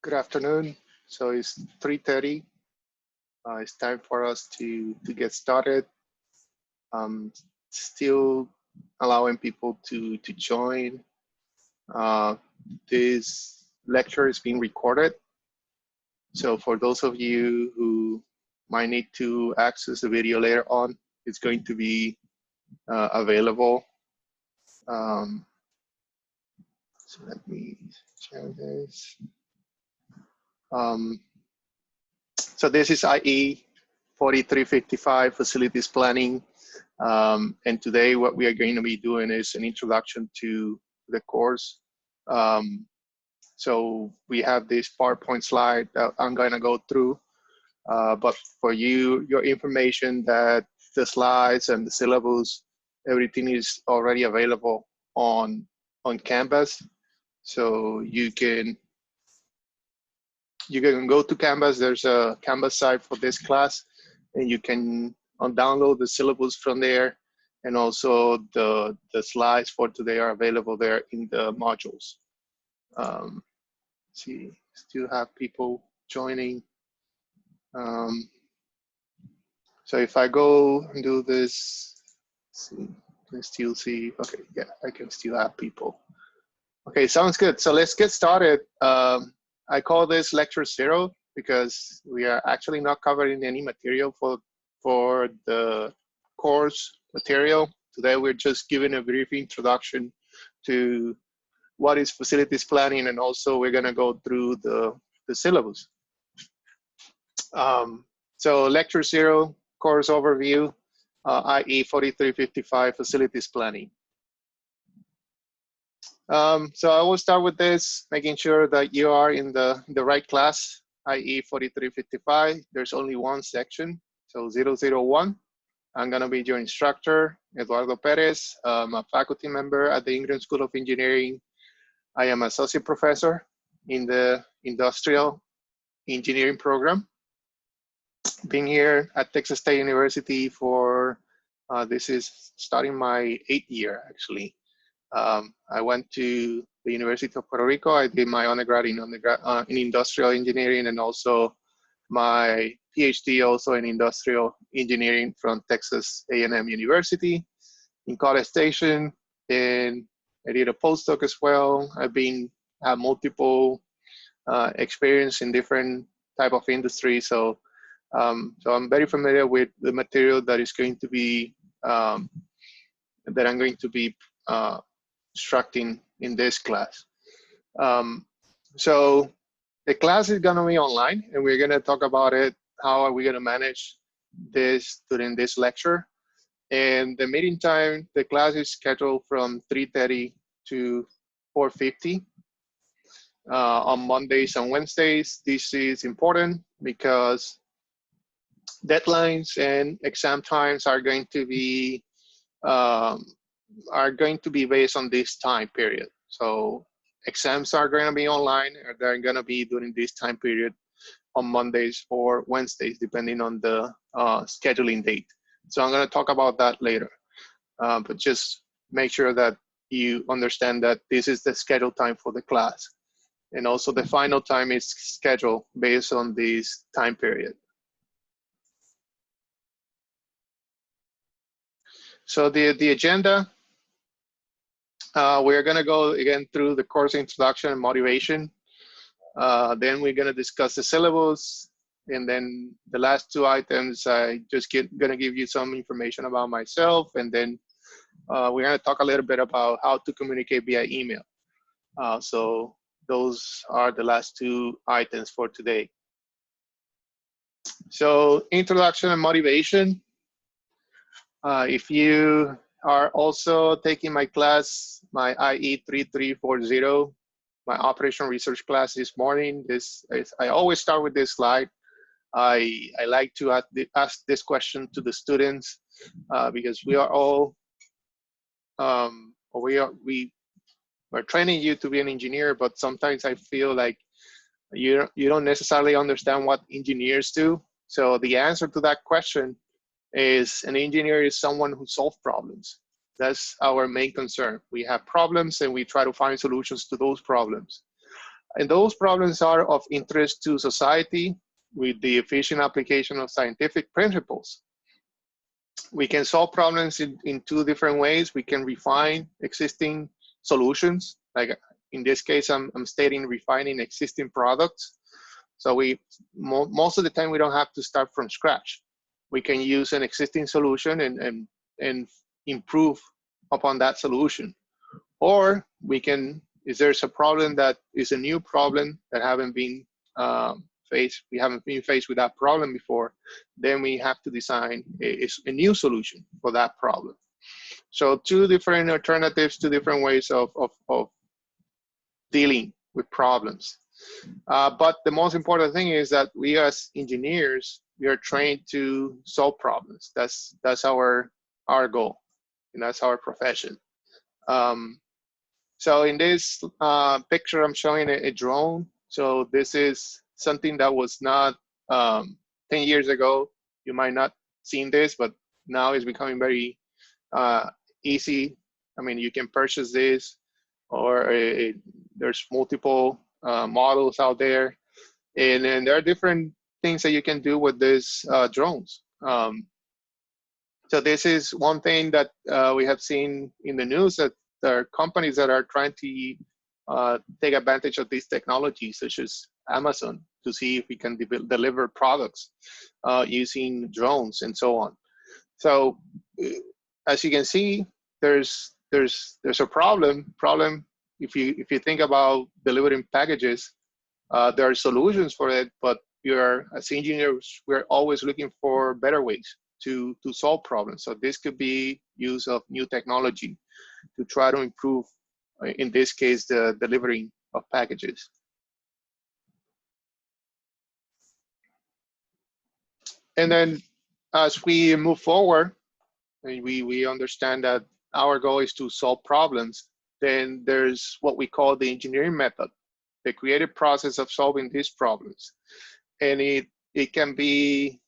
Good afternoon. So it's 3:30. It's time for us to get started. Still allowing people to join. This lecture is being recorded. So for those of you who might need to access the video later on, it's going to be available. So let me share this. So this is IE 4355 facilities planning. And today what we are going to be doing is an introduction to the course. So we have this PowerPoint slide that I'm going to go through. But for you, your information that the slides and the syllabus, everything is already available on Canvas. So you can go to Canvas. There's a Canvas site for this class, and you can download the syllabus from there, and also the slides for today are available there in the modules. See, still have people joining. So if I go and do this, see, I still see, okay, yeah, I can still have people. Okay, sounds good. So let's get started. I call this lecture 0 because we are actually not covering any material for the course material. Today we're just giving a brief introduction to what is facilities planning, and also we're gonna go through the syllabus. So lecture 0, course overview, IE 4355 facilities planning. So I will start with this, making sure that you are in the right class, IE 4355. There's only one section, so 001. I'm gonna be your instructor, Eduardo Perez. I'm a faculty member at the Ingram School of Engineering. I am associate professor in the industrial engineering program. Been here at Texas State University for, this is starting my 8th year actually. I went to the University of Puerto Rico. I did my undergrad in industrial engineering, and also my PhD also in industrial engineering from Texas A&M University in College Station. And I did a postdoc as well. I've had multiple experience in different type of industries. So I'm very familiar with the material that is going to be, that I'm going to be instructing in this class. So the class is gonna be online, and we're gonna talk about it. How are we gonna manage this during this lecture? And the meeting time, the class is scheduled from 3:30 to 4:50 on Mondays and Wednesdays. This is important because deadlines and exam times are going to be based on this time period. So exams are going to be online, or they're going to be during this time period on Mondays or Wednesdays, depending on the scheduling date. So I'm going to talk about that later. But just make sure that you understand that this is the scheduled time for the class. And also the final time is scheduled based on this time period. So the agenda, we're going to go again through the course introduction and motivation. Then we're going to discuss the syllabus. And then the last 2 items, I just going to give you some information about myself. And then we're going to talk a little bit about how to communicate via email. So those are the last 2 items for today. So introduction and motivation. If you are also taking my class, my IE 3340, my operation research class this morning, I always start with this slide. I like to ask this question to the students because we are all, we're training you to be an engineer, but sometimes I feel like you don't necessarily understand what engineers do. So the answer to that question is an engineer is someone who solves problems. That's our main concern. We have problems and we try to find solutions to those problems. And those problems are of interest to society with the efficient application of scientific principles. We can solve problems in two different ways. We can refine existing solutions. Like in this case, I'm stating refining existing products. So most of the time we don't have to start from scratch. We can use an existing solution and improve upon that solution. Or we can, if there's a problem that is a new problem that haven't been we haven't been faced with that problem before, then we have to design a new solution for that problem. So two different alternatives, two different ways of dealing with problems. But the most important thing is that we as engineers, we are trained to solve problems. That's our goal, and that's our profession. So in this picture, I'm showing a drone. So this is something that was not 10 years ago. You might not seen this, but now it's becoming very easy. I mean, you can purchase this, or there's multiple models out there, and then there are different things that you can do with these drones. So this is one thing that we have seen in the news, that there are companies that are trying to take advantage of these technologies, such as Amazon, to see if we can deliver products using drones and so on. So as you can see, there's a problem. If you think about delivering packages, there are solutions for it, but as engineers, we're always looking for better ways to solve problems. So this could be use of new technology to try to improve, in this case, the delivering of packages. And then as we move forward, we understand that our goal is to solve problems. Then there's what we call the engineering method, the creative process of solving these problems. And it can be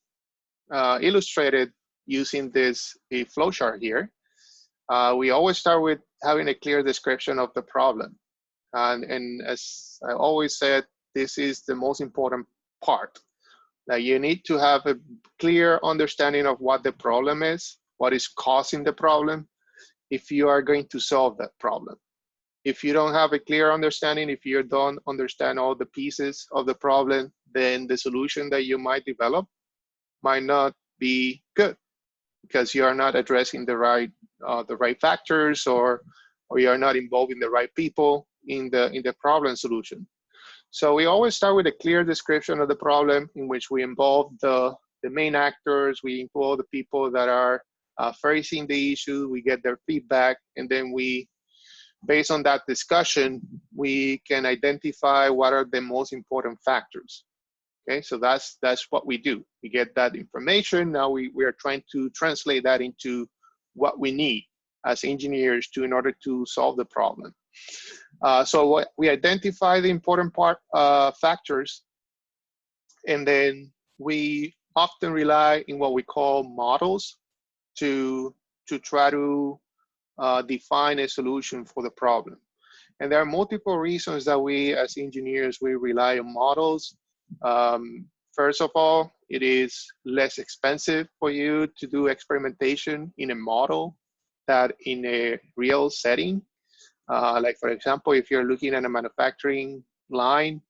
illustrated using a flowchart here. We always start with having a clear description of the problem. And as I always said, this is the most important part. That you need to have a clear understanding of what the problem is, what is causing the problem, if you are going to solve that problem. If you don't have a clear understanding, if you don't understand all the pieces of the problem, then the solution that you might develop might not be good, because you are not addressing the right factors, or you are not involving the right people in the problem solution. So we always start with a clear description of the problem, in which we involve the main actors, we involve the people that are facing the issue, we get their feedback, and then based on that discussion, we can identify what are the most important factors. Okay, so that's what we do. We get that information. Now we are trying to translate that into what we need as engineers in order to solve the problem. So we identify the important factors, and then we often rely in what we call models to try to define a solution for the problem. And there are multiple reasons that we as engineers, we rely on models. First of all, it is less expensive for you to do experimentation in a model than in a real setting. Like for example, if you're looking at a manufacturing line,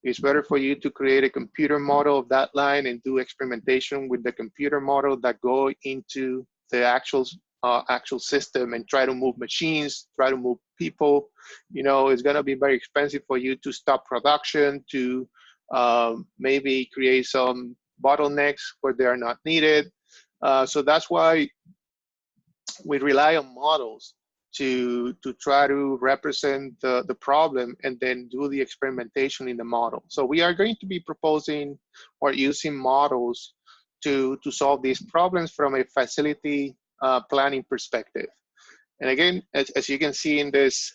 it's better for you to create a computer model of that line and do experimentation with the computer model that go into the actual system and try to move machines, try to move people. You know, it's gonna be very expensive for you to stop production, to maybe create some bottlenecks where they are not needed. So that's why we rely on models to try to represent the problem and then do the experimentation in the model. So we are going to be proposing or using models to solve these problems from a facility planning perspective. And again, as you can see in this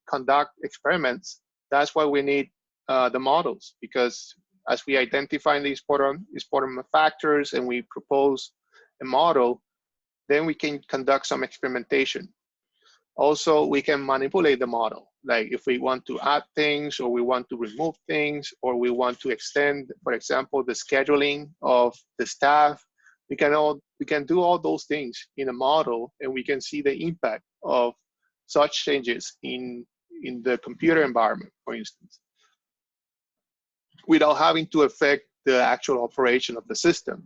conduct experiments, that's why we need the models, because as we identify these important factors and we propose a model, then we can conduct some experimentation. Also, we can manipulate the model. Like if we want to add things, or we want to remove things, or we want to extend, for example, the scheduling of the staff, we can do all those things in a model, and we can see the impact of such changes in the computer environment, for instance, without having to affect the actual operation of the system.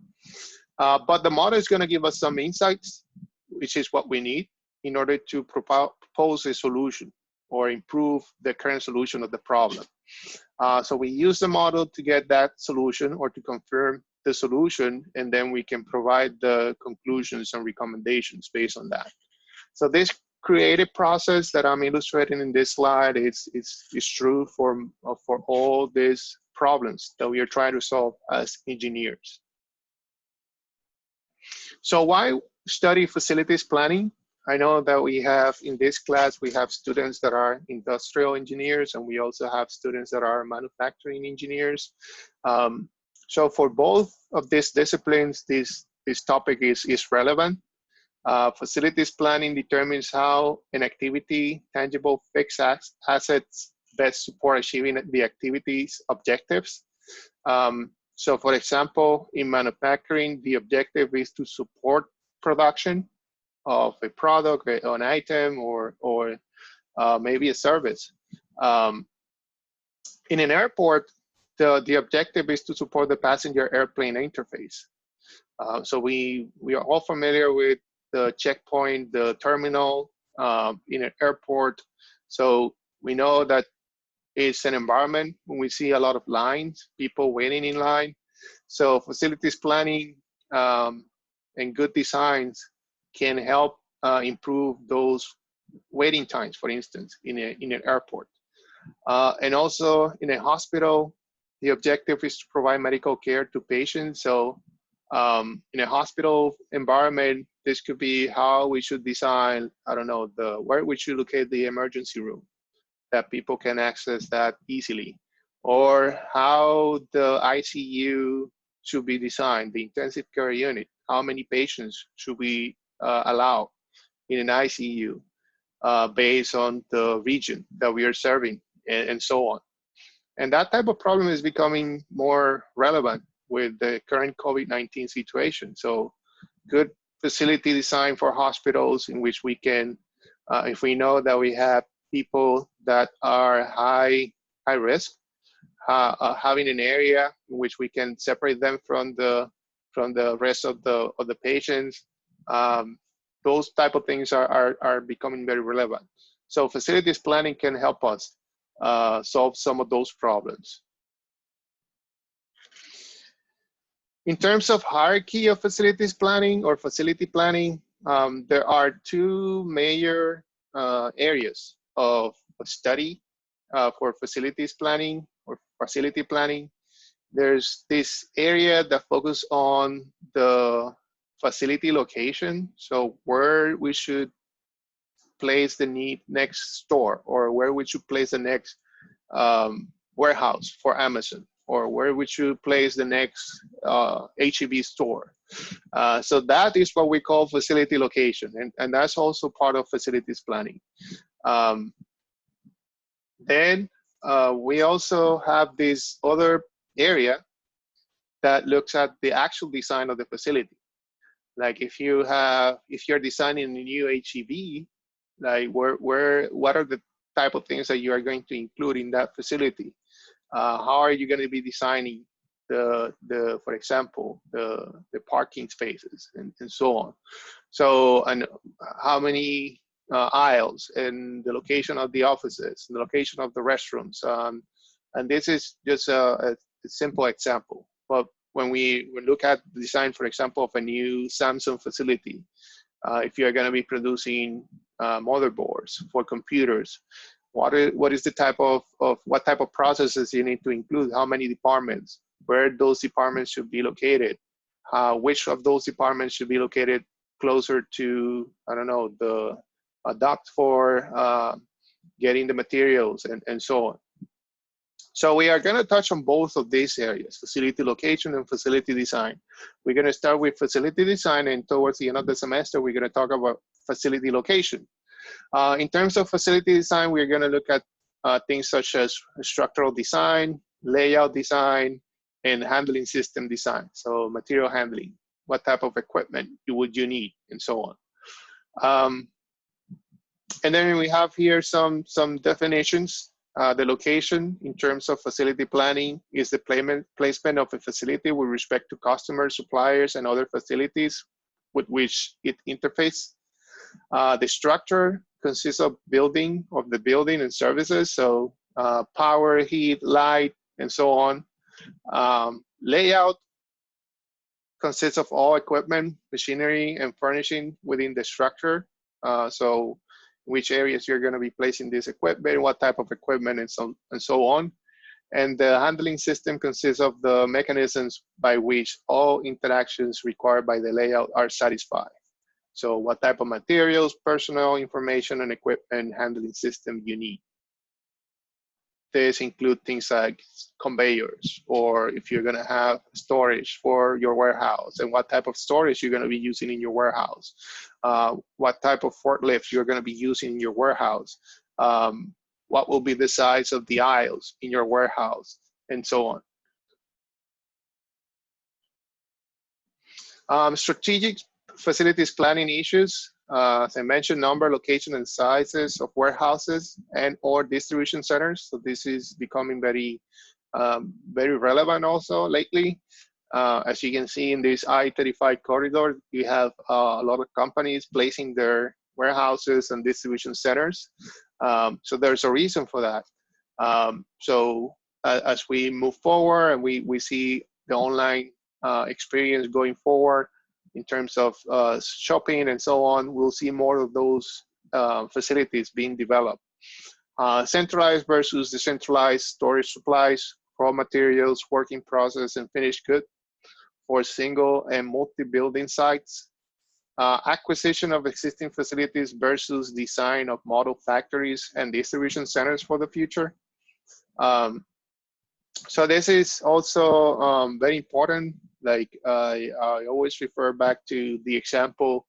But the model is going to give us some insights, which is what we need in order to propose a solution or improve the current solution of the problem. So we use the model to get that solution or to confirm the solution, and then we can provide the conclusions and recommendations based on that. So this creative process that I'm illustrating in this slide is true for all these problems that we are trying to solve as engineers. So why study facilities planning? I know that we have, in this class, we have students that are industrial engineers, and we also have students that are manufacturing engineers. So for both of these disciplines, this topic is relevant. Facilities planning determines how an activity, tangible fixed assets, best support achieving the activity's objectives. So for example, in manufacturing, the objective is to support production of a product, an item, or maybe a service. In an airport, the objective is to support the passenger airplane interface. So we are all familiar with the checkpoint, the terminal in an airport. So we know that it's an environment when we see a lot of lines, people waiting in line. So facilities planning and good designs can help improve those waiting times, for instance, in an airport. And also in a hospital, the objective is to provide medical care to patients. So in a hospital environment, this could be how we should design, I don't know, where we should locate the emergency room, that people can access that easily, or how the ICU should be designed, the intensive care unit, how many patients should we allow in an ICU based on the region that we are serving, and so on. And that type of problem is becoming more relevant with the current COVID-19 situation. So good facility design for hospitals in which we can, if we know that we have people that are high risk, having an area in which we can separate them from the rest of the patients. Those type of things are becoming very relevant. So facilities planning can help us solve some of those problems. In terms of hierarchy of facilities planning or facility planning, there are two major areas of study for facilities planning or facility planning. There's this area that focuses on the facility location, so where we should place the next store, or where we should place the next warehouse for Amazon, or where we should place the next HEB store. So that is what we call facility location, and that's also part of facilities planning. Then we also have this other area that looks at the actual design of the facility. Like if you're designing a new HEB, like what are the type of things that you are going to include in that facility? How are you going to be designing for example, the parking spaces and so on? So, and how many aisles, and the location of the offices, and the location of the restrooms. And this is just a simple example. But when we look at the design, for example, of a new Samsung facility, if you are going to be producing motherboards for computers, what is the type of what type of processes you need to include? How many departments? Where those departments should be located? Which of those departments should be located closer to, I don't know, the duct for getting the materials and so on. So we are going to touch on both of these areas, facility location and facility design. We're going to start with facility design, and towards the end of the semester, we're going to talk about facility location. In terms of facility design, we're going to look at things such as structural design, layout design, and handling system design. So material handling, what type of equipment would you need, and so on. And then we have here some definitions. The location in terms of facility planning is the placement of a facility with respect to customers, suppliers, and other facilities with which it interfaces. The structure consists of the building and services, so power, heat, light, and so on. Layout consists of all equipment, machinery, and furnishing within the structure. So which areas you're going to be placing this equipment, what type of equipment, and so on. And the handling system consists of the mechanisms by which all interactions required by the layout are satisfied. So what type of materials, personnel information, and equipment handling system you need. These include things like conveyors, or if you're going to have storage for your warehouse, and what type of storage you're going to be using in your warehouse, what type of forklift you're going to be using in your warehouse, what will be the size of the aisles in your warehouse, and so on. Strategic facilities planning issues. As I mentioned, number, location, and sizes of warehouses and or distribution centers. So this is becoming very relevant also lately. As you can see in this I-35 corridor, you have a lot of companies placing their warehouses and distribution centers. So there's a reason for that. So as we move forward and we see the online experience going forward, in terms of shopping and so on, we'll see more of those facilities being developed. Centralized versus decentralized storage supplies, raw materials, working process, and finished good for single and multi-building sites. Acquisition of existing facilities versus design of model factories and distribution centers for the future. So this is also very important. Like I always refer back to the example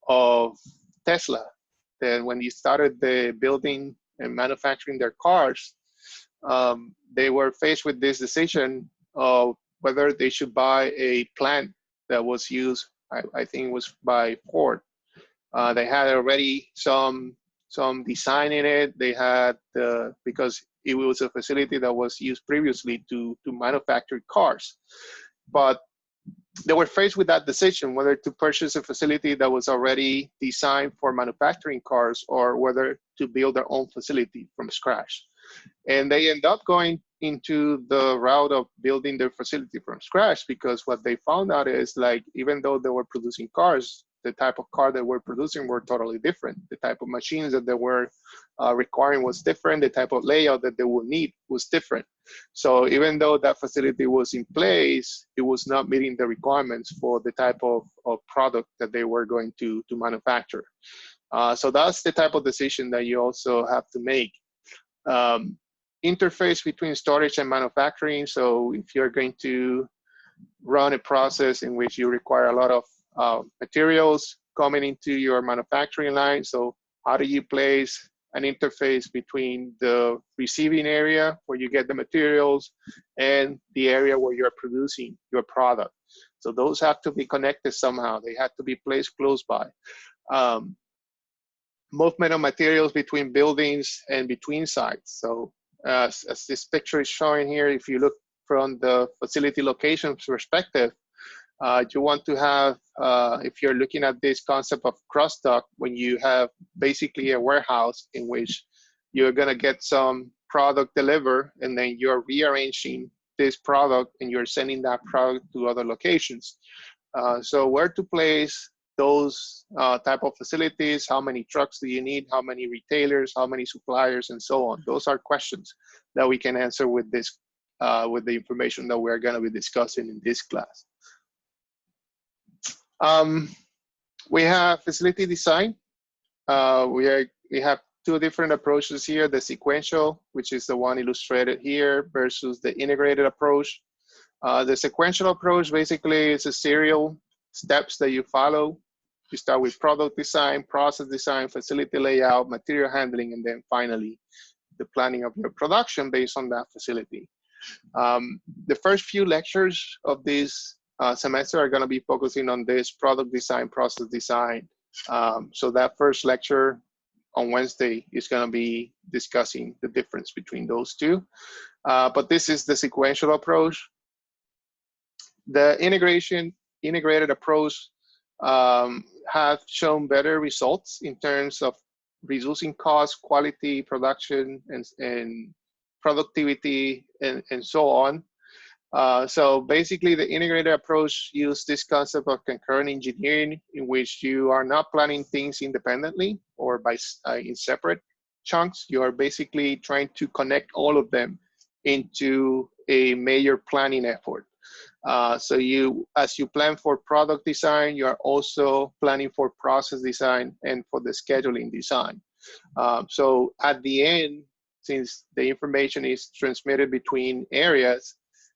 of Tesla. That when they started the building and manufacturing their cars, they were faced with this decision of whether they should buy a plant that was used, I think it was by Ford. They had already some design in it. They had, because it was a facility that was used previously to manufacture cars. But they were faced with that decision, whether to purchase a facility that was already designed for manufacturing cars or whether to build their own facility from scratch. And they end up going into the route of building their facility from scratch, because what they found out is, like, even though they were producing cars, the type of car that we're producing were totally different. The type of machines that they were requiring was different. The type of layout that they would need was different. So even though that facility was in place, it was not meeting the requirements for the type of product that they were going to manufacture. So that's the type of decision that you also have to make. Interface between storage and manufacturing. So if you're going to run a process in which you require a lot of materials coming into your manufacturing line, so how do you place an interface between the receiving area where you get the materials and the area where you're producing your product? So those have to be connected somehow. They have to be placed close by. Movement of materials between buildings and between sites. So as this picture is showing here, if you look from the facility location perspective, you want to have, if you're looking at this concept of cross-dock, when you have basically a warehouse in which you're going to get some product delivered, and then you're rearranging this product and you're sending that product to other locations. So where to place those type of facilities, how many trucks do you need, how many retailers, how many suppliers, and so on. Those are questions that we can answer with this, with the information that we're going to be discussing in this class. We have facility design. We have two different approaches here, the sequential, which is the one illustrated here, versus the integrated approach. The sequential approach basically is a serial steps that you follow You start with product design, process design, facility layout, material handling, and then finally the planning of your production based on that facility. The first few lectures of this semester are going to be focusing on this product design, process design. So that first lecture on Wednesday is going to be discussing the difference between those two. But this is the sequential approach. The integrated approach have shown better results in terms of reducing cost, quality, production, and productivity, and so on. So basically, the integrated approach uses this concept of concurrent engineering, in which you are not planning things independently or in separate chunks. You are basically trying to connect all of them into a major planning effort. So as you plan for product design, you are also planning for process design and for the scheduling design. So at the end, since the information is transmitted between areas,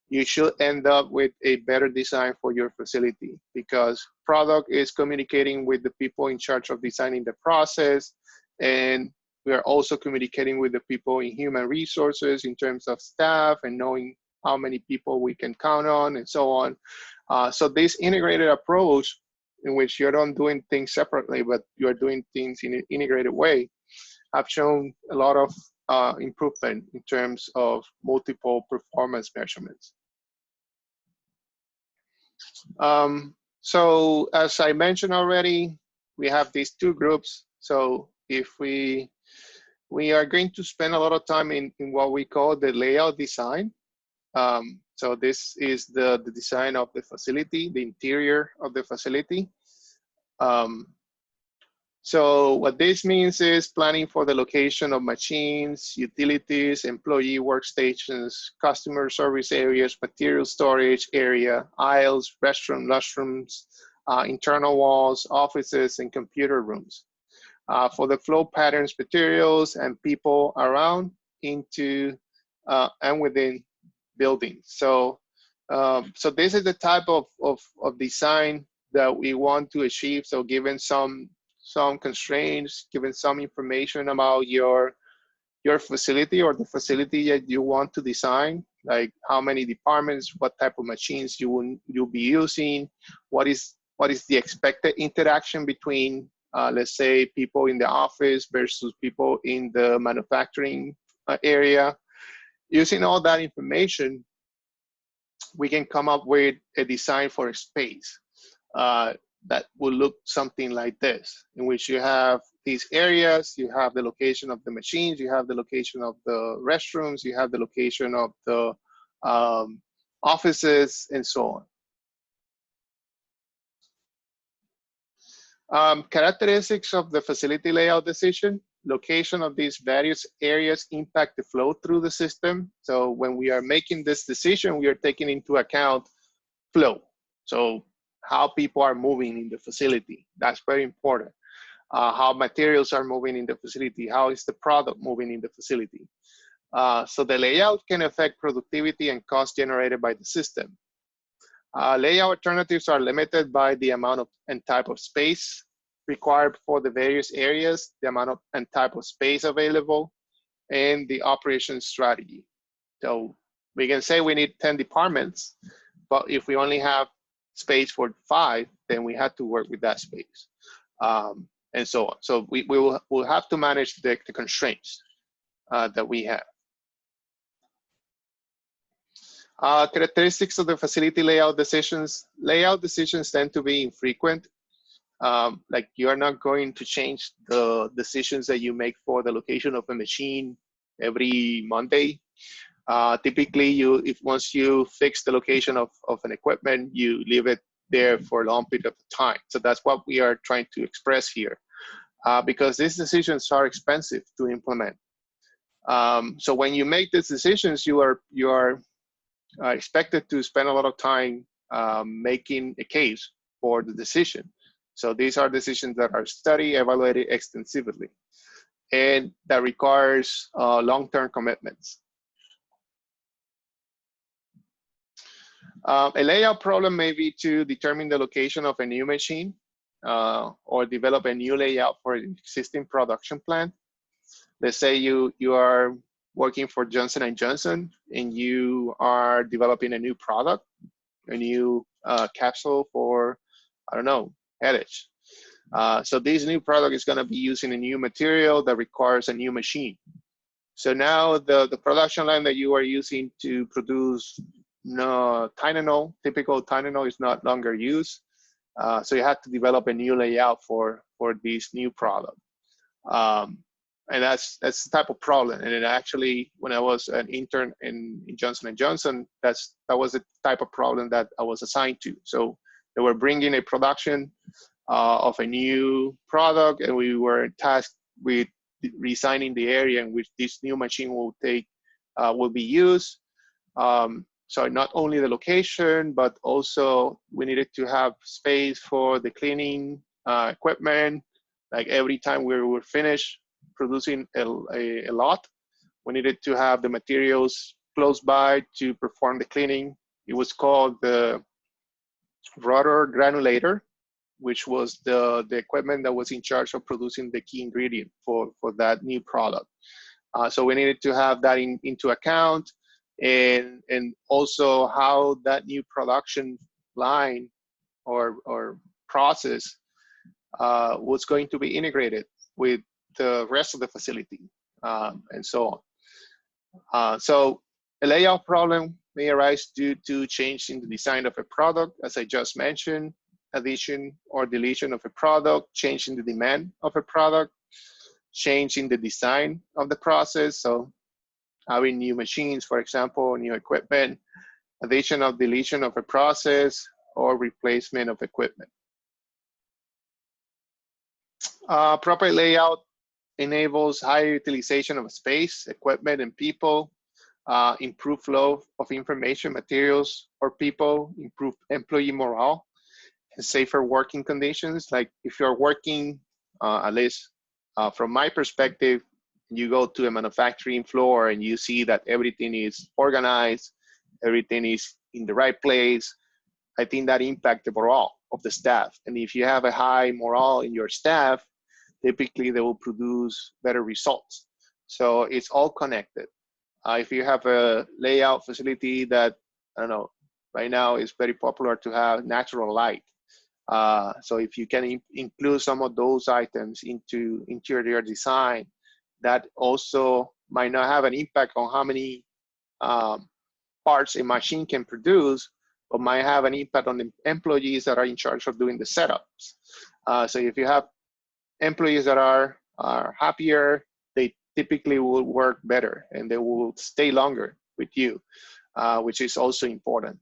you should end up with a better design for your facility, because product is communicating with the people in charge of designing the process, and we are also communicating with the people in human resources in terms of staff and knowing how many people we can count on and so on. So this integrated approach, in which you're not doing things separately, but you're doing things in an integrated way, have shown a lot of improvement in terms of multiple performance measurements. So as I mentioned already, we have these two groups. So if we are going to spend a lot of time in what we call the layout design. So this is the design of the facility, the interior of the facility. So what this means is planning for the location of machines, utilities, employee workstations, customer service areas, material storage area, aisles, restrooms, internal walls, offices, and computer rooms. For the flow patterns, materials, and people around, into, and within buildings. So this is the type of design that we want to achieve. So given some constraints, given some information about your facility or the facility that you want to design, like how many departments, what type of machines you'll be using, what is the expected interaction between let's say people in the office versus people in the manufacturing area. Using all that information, we can come up with a design for a space that will look something like this, in which you have these areas, you have the location of the machines, you have the location of the restrooms, you have the location of the offices, and so on. Characteristics of the facility layout decision. Location of these various areas impact the flow through the system. So when we are making this decision, we are taking into account flow. So how people are moving in the facility. That's very important. How materials are moving in the facility. How is the product moving in the facility? So the layout can affect productivity and cost generated by the system. Layout alternatives are limited by the amount of and type of space required for the various areas, the amount of and type of space available, and the operation strategy. So we can say we need 10 departments, but if we only have space for 5, then we have to work with that space, and so on. So we'll have to manage the constraints that we have. Characteristics of the facility layout decisions. Layout decisions tend to be infrequent. Like you are not going to change the decisions that you make for the location of a machine every Monday. Typically, once you fix the location of an equipment, you leave it there for a long period of time. So that's what we are trying to express here, because these decisions are expensive to implement. So when you make these decisions, you are expected to spend a lot of time making a case for the decision. So these are decisions that are studied, evaluated extensively, and that requires long-term commitments. A layout problem may be to determine the location of a new machine. or develop a new layout for an existing production plant. Let's say you are working for Johnson & Johnson and you are developing a new product, a new capsule for, I don't know, headache. So this new product is going to be using a new material that requires a new machine. So now the production line that you are using to produce Tylenol, typical Tylenol, is not longer used. So you have to develop a new layout for this new product. And that's the type of problem. And it actually, when I was an intern in Johnson & Johnson, that was the type of problem that I was assigned to. So they were bringing a production of a new product, and we were tasked with resigning the area in which this new machine will be used. So not only the location, but also we needed to have space for the cleaning equipment. Like every time we were finished producing a lot, we needed to have the materials close by to perform the cleaning. It was called the rotor granulator, which was the equipment that was in charge of producing the key ingredient for that new product. So we needed to have that into account, and also how that new production line or process was going to be integrated with the rest of the facility, and so on. So a layout problem may arise due to change in the design of a product, as I just mentioned, addition or deletion of a product, change in the demand of a product, change in the design of the process. So having new machines, for example, new equipment, addition or deletion of a process, or replacement of equipment. Proper layout enables higher utilization of space, equipment, and people, improve flow of information, materials, or people, improve employee morale, and safer working conditions. Like if you're working, at least from my perspective, you go to a manufacturing floor and you see that everything is organized, everything is in the right place. I think that impacts the morale of the staff. And if you have a high morale in your staff, typically they will produce better results. So it's all connected. If you have a layout facility that, I don't know, right now is very popular to have natural light. So if you can include some of those items into interior design, that also might not have an impact on how many parts a machine can produce, but might have an impact on the employees that are in charge of doing the setups. So if you have employees that are happier, they typically will work better and they will stay longer with you, which is also important.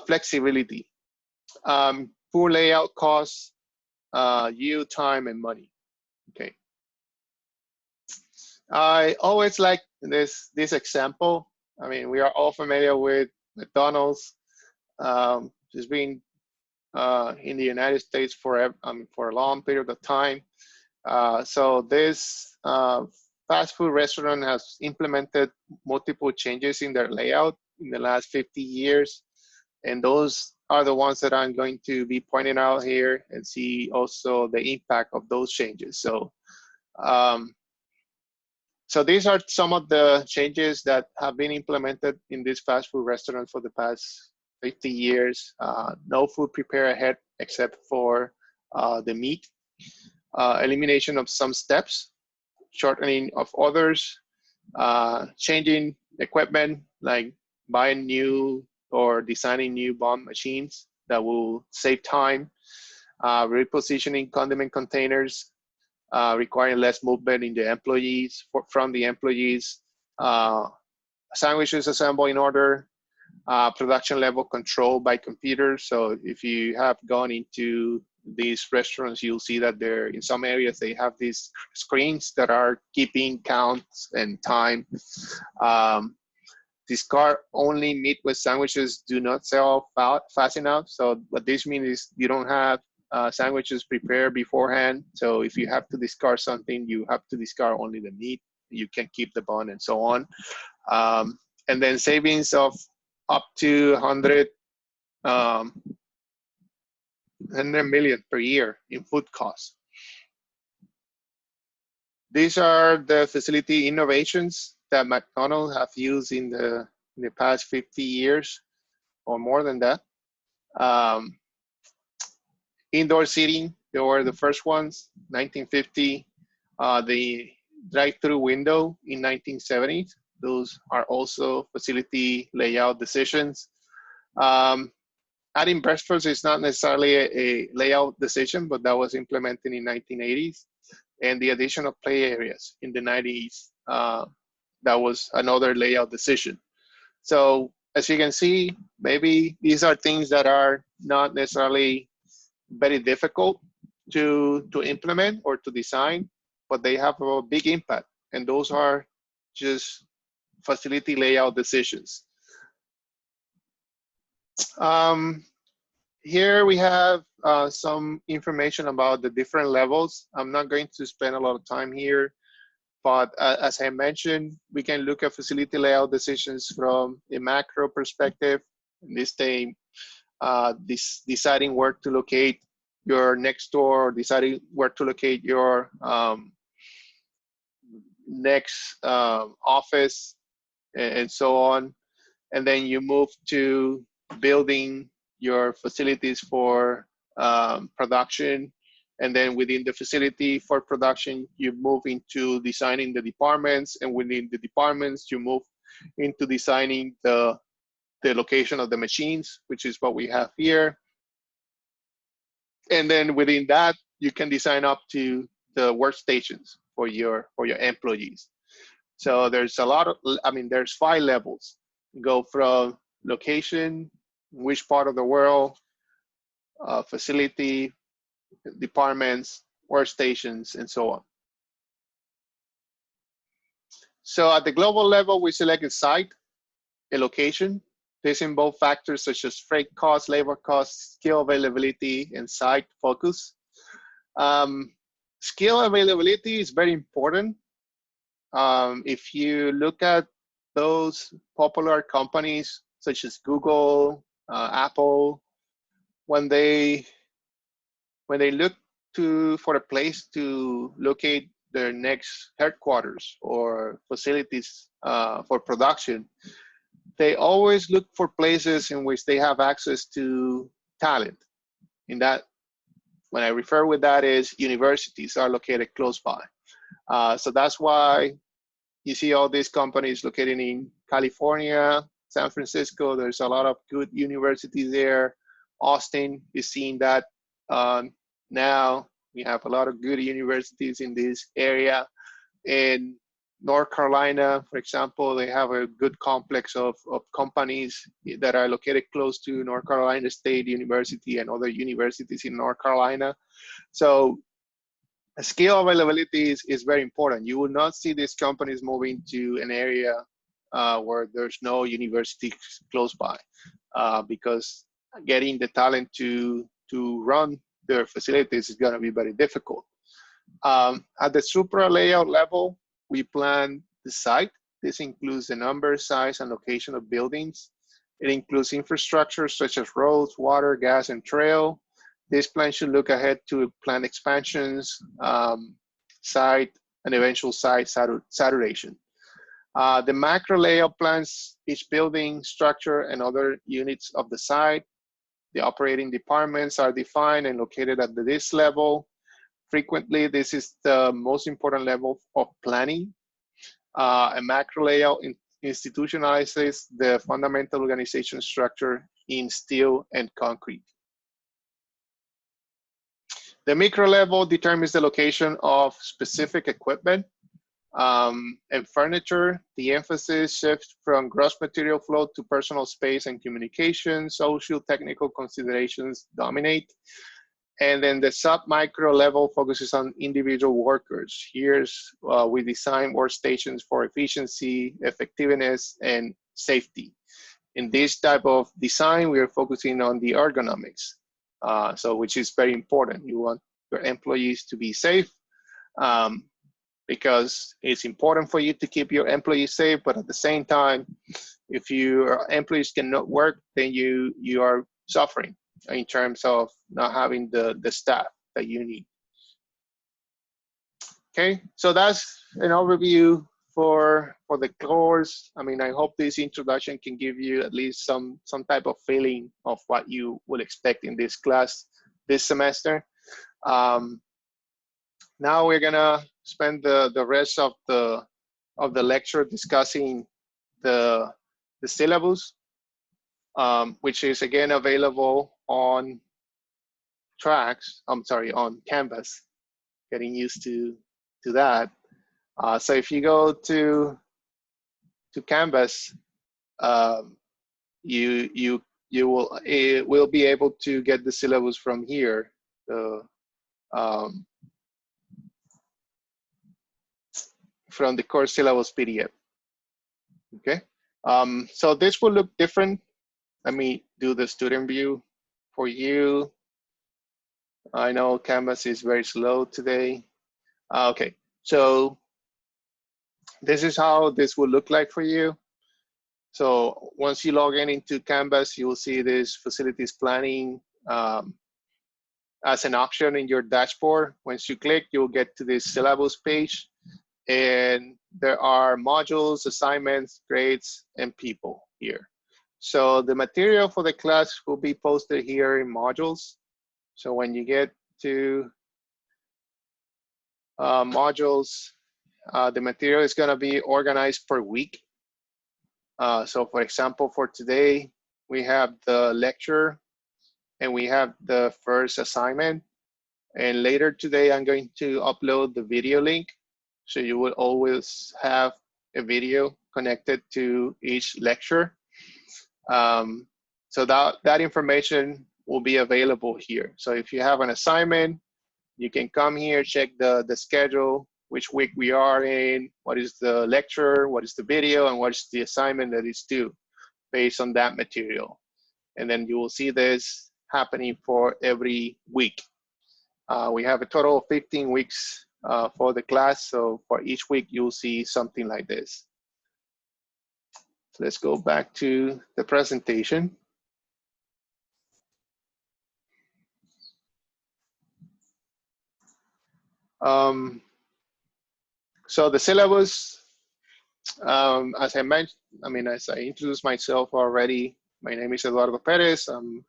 Flexibility. Poor layout costs you time and money. Okay. I always like this example. I mean, we are all familiar with McDonald's. It's been in the United States for a long period of time. So this fast food restaurant has implemented multiple changes in their layout in the last 50 years. And those are the ones that I'm going to be pointing out here and see also the impact of those changes. So, so these are some of the changes that have been implemented in this fast food restaurant for the past 50 years. No food prepared ahead except for the meat. Elimination of some steps, shortening of orders, changing equipment, like buying new or designing new bond machines that will save time, repositioning condiment containers, requiring less movement in the employees, from the employees, sandwiches assembled in order, production level control by computers. So if you have gone into these restaurants, you'll see that there, in some areas, they have these screens that are keeping counts and time. Discard only meat with sandwiches do not sell fast enough. So what this means is you don't have sandwiches prepared beforehand. So if you have to discard something, you have to discard only the meat. You can keep the bun and so on. And then savings of up to 100 100 million per year in food costs. These are the facility innovations that McDonald have used in the past 50 years or more than that. Indoor seating, they were the first ones, 1950. The drive-through window in 1970. Those are also facility layout decisions. Adding breakfast is not necessarily a layout decision, but that was implemented in 1980s. And the addition of play areas in the 90s, that was another layout decision. So as you can see, maybe these are things that are not necessarily very difficult to implement or to design, but they have a big impact. And those are just facility layout decisions. Here we have some information about the different levels. I'm not going to spend a lot of time here, but as I mentioned, we can look at facility layout decisions from a macro perspective. In this time, deciding where to locate your next door, deciding where to locate your next office, and so on. And then you move to building your facilities for production. And then within the facility for production, you move into designing the departments. And within the departments, you move into designing the location of the machines, which is what we have here. And then within that, you can design up to the workstations for your employees. So there's a lot of, there's 5 levels. You go from location, which part of the world, facility, departments, workstations, and so on. So at the global level, we select a site, a location. This involves factors such as freight costs, labor costs, skill availability, and site focus. Skill availability is very important. If you look at those popular companies such as Google, Apple, when they look for a place to locate their next headquarters or facilities for production, they always look for places in which they have access to talent. In that, when I refer with that is universities are located close by. So that's why you see all these companies located in California, San Francisco. There's a lot of good universities there. Austin is seeing that now. We have a lot of good universities in this area. In North Carolina, for example, they have a good complex of companies that are located close to North Carolina State University and other universities in North Carolina. So skill availability is very important. You will not see these companies moving to an area where there's no university close by, because getting the talent to run their facilities is going to be very difficult. At the supra layout level, we plan the site. This includes the number, size, and location of buildings. It includes infrastructure such as roads, water, gas, and trail. This plan should look ahead to planned expansions, site, and eventual site saturation. The macro layout plans each building, structure, and other units of the site. The operating departments are defined and located at this level. Frequently, this is the most important level of planning. A macro layout institutionalizes the fundamental organization structure in steel and concrete. The micro level determines the location of specific equipment and furniture. The emphasis shifts from gross material flow to personal space and communication. Social technical considerations dominate. And then the sub-micro level focuses on individual workers. Here's we design workstations for efficiency, effectiveness, and safety. In this type of design, we are focusing on the ergonomics, which is very important. You want your employees to be safe, because it's important for you to keep your employees safe, but at the same time, if your employees cannot work, then you are suffering in terms of not having the staff that you need. Okay, so that's an overview for the course. I mean, I hope this introduction can give you at least some type of feeling of what you would expect in this class this semester. Now we're gonna spend the rest of the lecture discussing the syllabus, which is again available on tracks. I'm sorry, on Canvas. Getting used to that. So if you go to Canvas, you will be able to get the syllabus from here. From the course syllabus PDF. Okay. So this will look different. Let me do the student view for you. I know Canvas is very slow today. Okay, so this is how this will look like for you. So once you log in into Canvas, you will see this facilities planning as an option in your dashboard. Once you click, you'll get to this syllabus page, and there are modules, assignments, grades, and people here. So the material for the class will be posted here in modules. So when you get to modules, the material is going to be organized per week. So for example, for today, we have the lecture and we have the first assignment. And later today, I'm going to upload the video link. So you will always have a video connected to each lecture. So that information will be available here. So if you have an assignment, you can come here, check the schedule, which week we are in, what is the lecture, what is the video, and what is the assignment that is due based on that material. And then you will see this happening for every week. We have a total of 15 weeks for the class. So for each week, you'll see something like this. So let's go back to the presentation. So the syllabus, as I mentioned, as I introduced myself already, my name is Eduardo Perez. I'm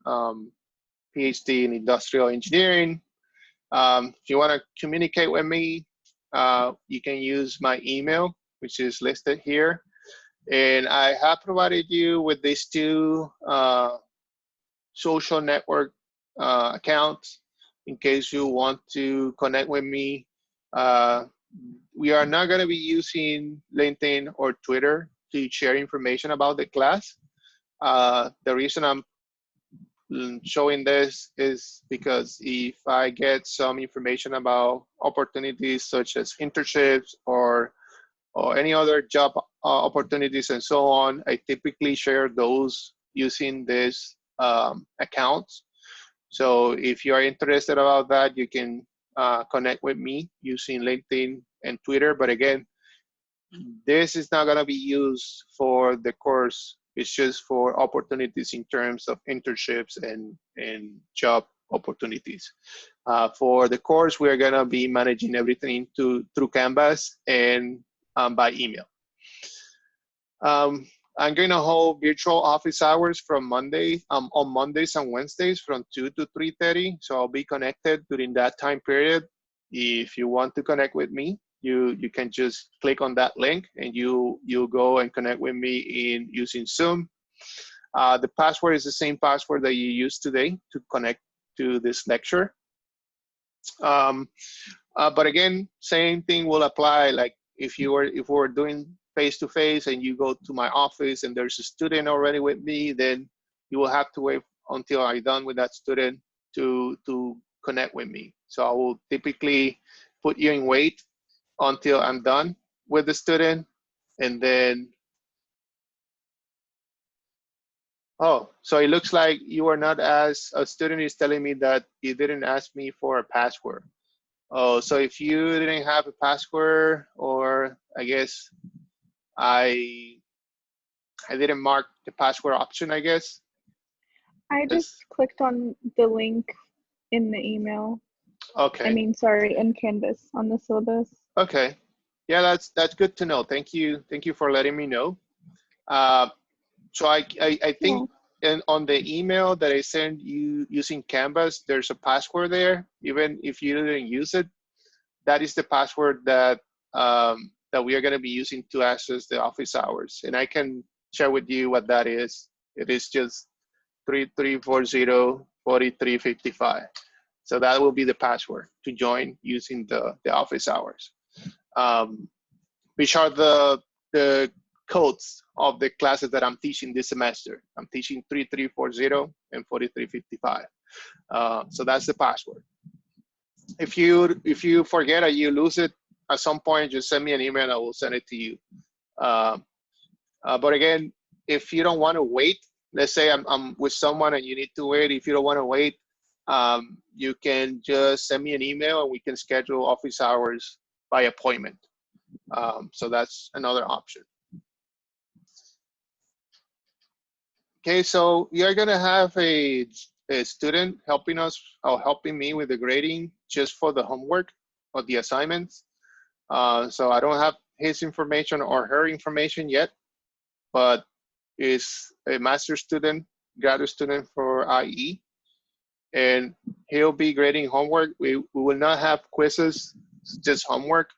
PhD in industrial engineering. If you want to communicate with me, you can use my email, which is listed here. And I have provided you with these two social network accounts in case you want to connect with me. We are not going to be using LinkedIn or Twitter to share information about the class. The reason I'm showing this is because if I get some information about opportunities such as internships or any other job opportunities and so on, I typically share those using this accounts. So if you are interested about that, you can connect with me using LinkedIn and Twitter. But again, this is not going to be used for the course. It's just for opportunities in terms of internships and job opportunities. For the course, we are going to be managing everything through Canvas and by email. I'm going to hold virtual office hours from on Mondays and Wednesdays from 2 to 3:30. So I'll be connected during that time period. If you want to connect with me, you can just click on that link and you'll go and connect with me using Zoom. The password is the same password that you used today to connect to this lecture. But again, same thing will apply. Like if we're doing face-to-face and you go to my office and there's a student already with me, then you will have to wait until I'm done with that student to connect with me. So I will typically put you in wait until I'm done with the student, and then, oh, so it looks like you are not a student is telling me that you didn't ask me for a password. Oh, so if you didn't have a password, or I guess I didn't mark the password option, I guess. I just Yes. clicked on the link in the email. I Okay. mean, sorry, in Canvas on the syllabus. Okay. Yeah, that's good to know. Thank you. Thank you for letting me know. Uh, so I Yeah. think on the email that I sent you using Canvas, there's a password there. Even if you didn't use it, that is the password that we are going to be using to access the office hours. And I can share with you what that is. It is just 3340 4355. So that will be the password to join using the office hours, which are the codes of the classes that I'm teaching this semester. I'm teaching 3340 and 4355. So that's the password. If you forget or you lose it at some point, just send me an email. I will send it to you. Um, but again, if you don't want to wait, let's say I'm with someone and you need to wait. If you don't want to wait, you can just send me an email and we can schedule office hours by appointment. So that's another option. Okay, so you're gonna have a student helping us or helping me with the grading just for the homework or the assignments. So I don't have his information or her information yet, but is a master's student, graduate student for IE, and he'll be grading homework. We will not have quizzes, just homework.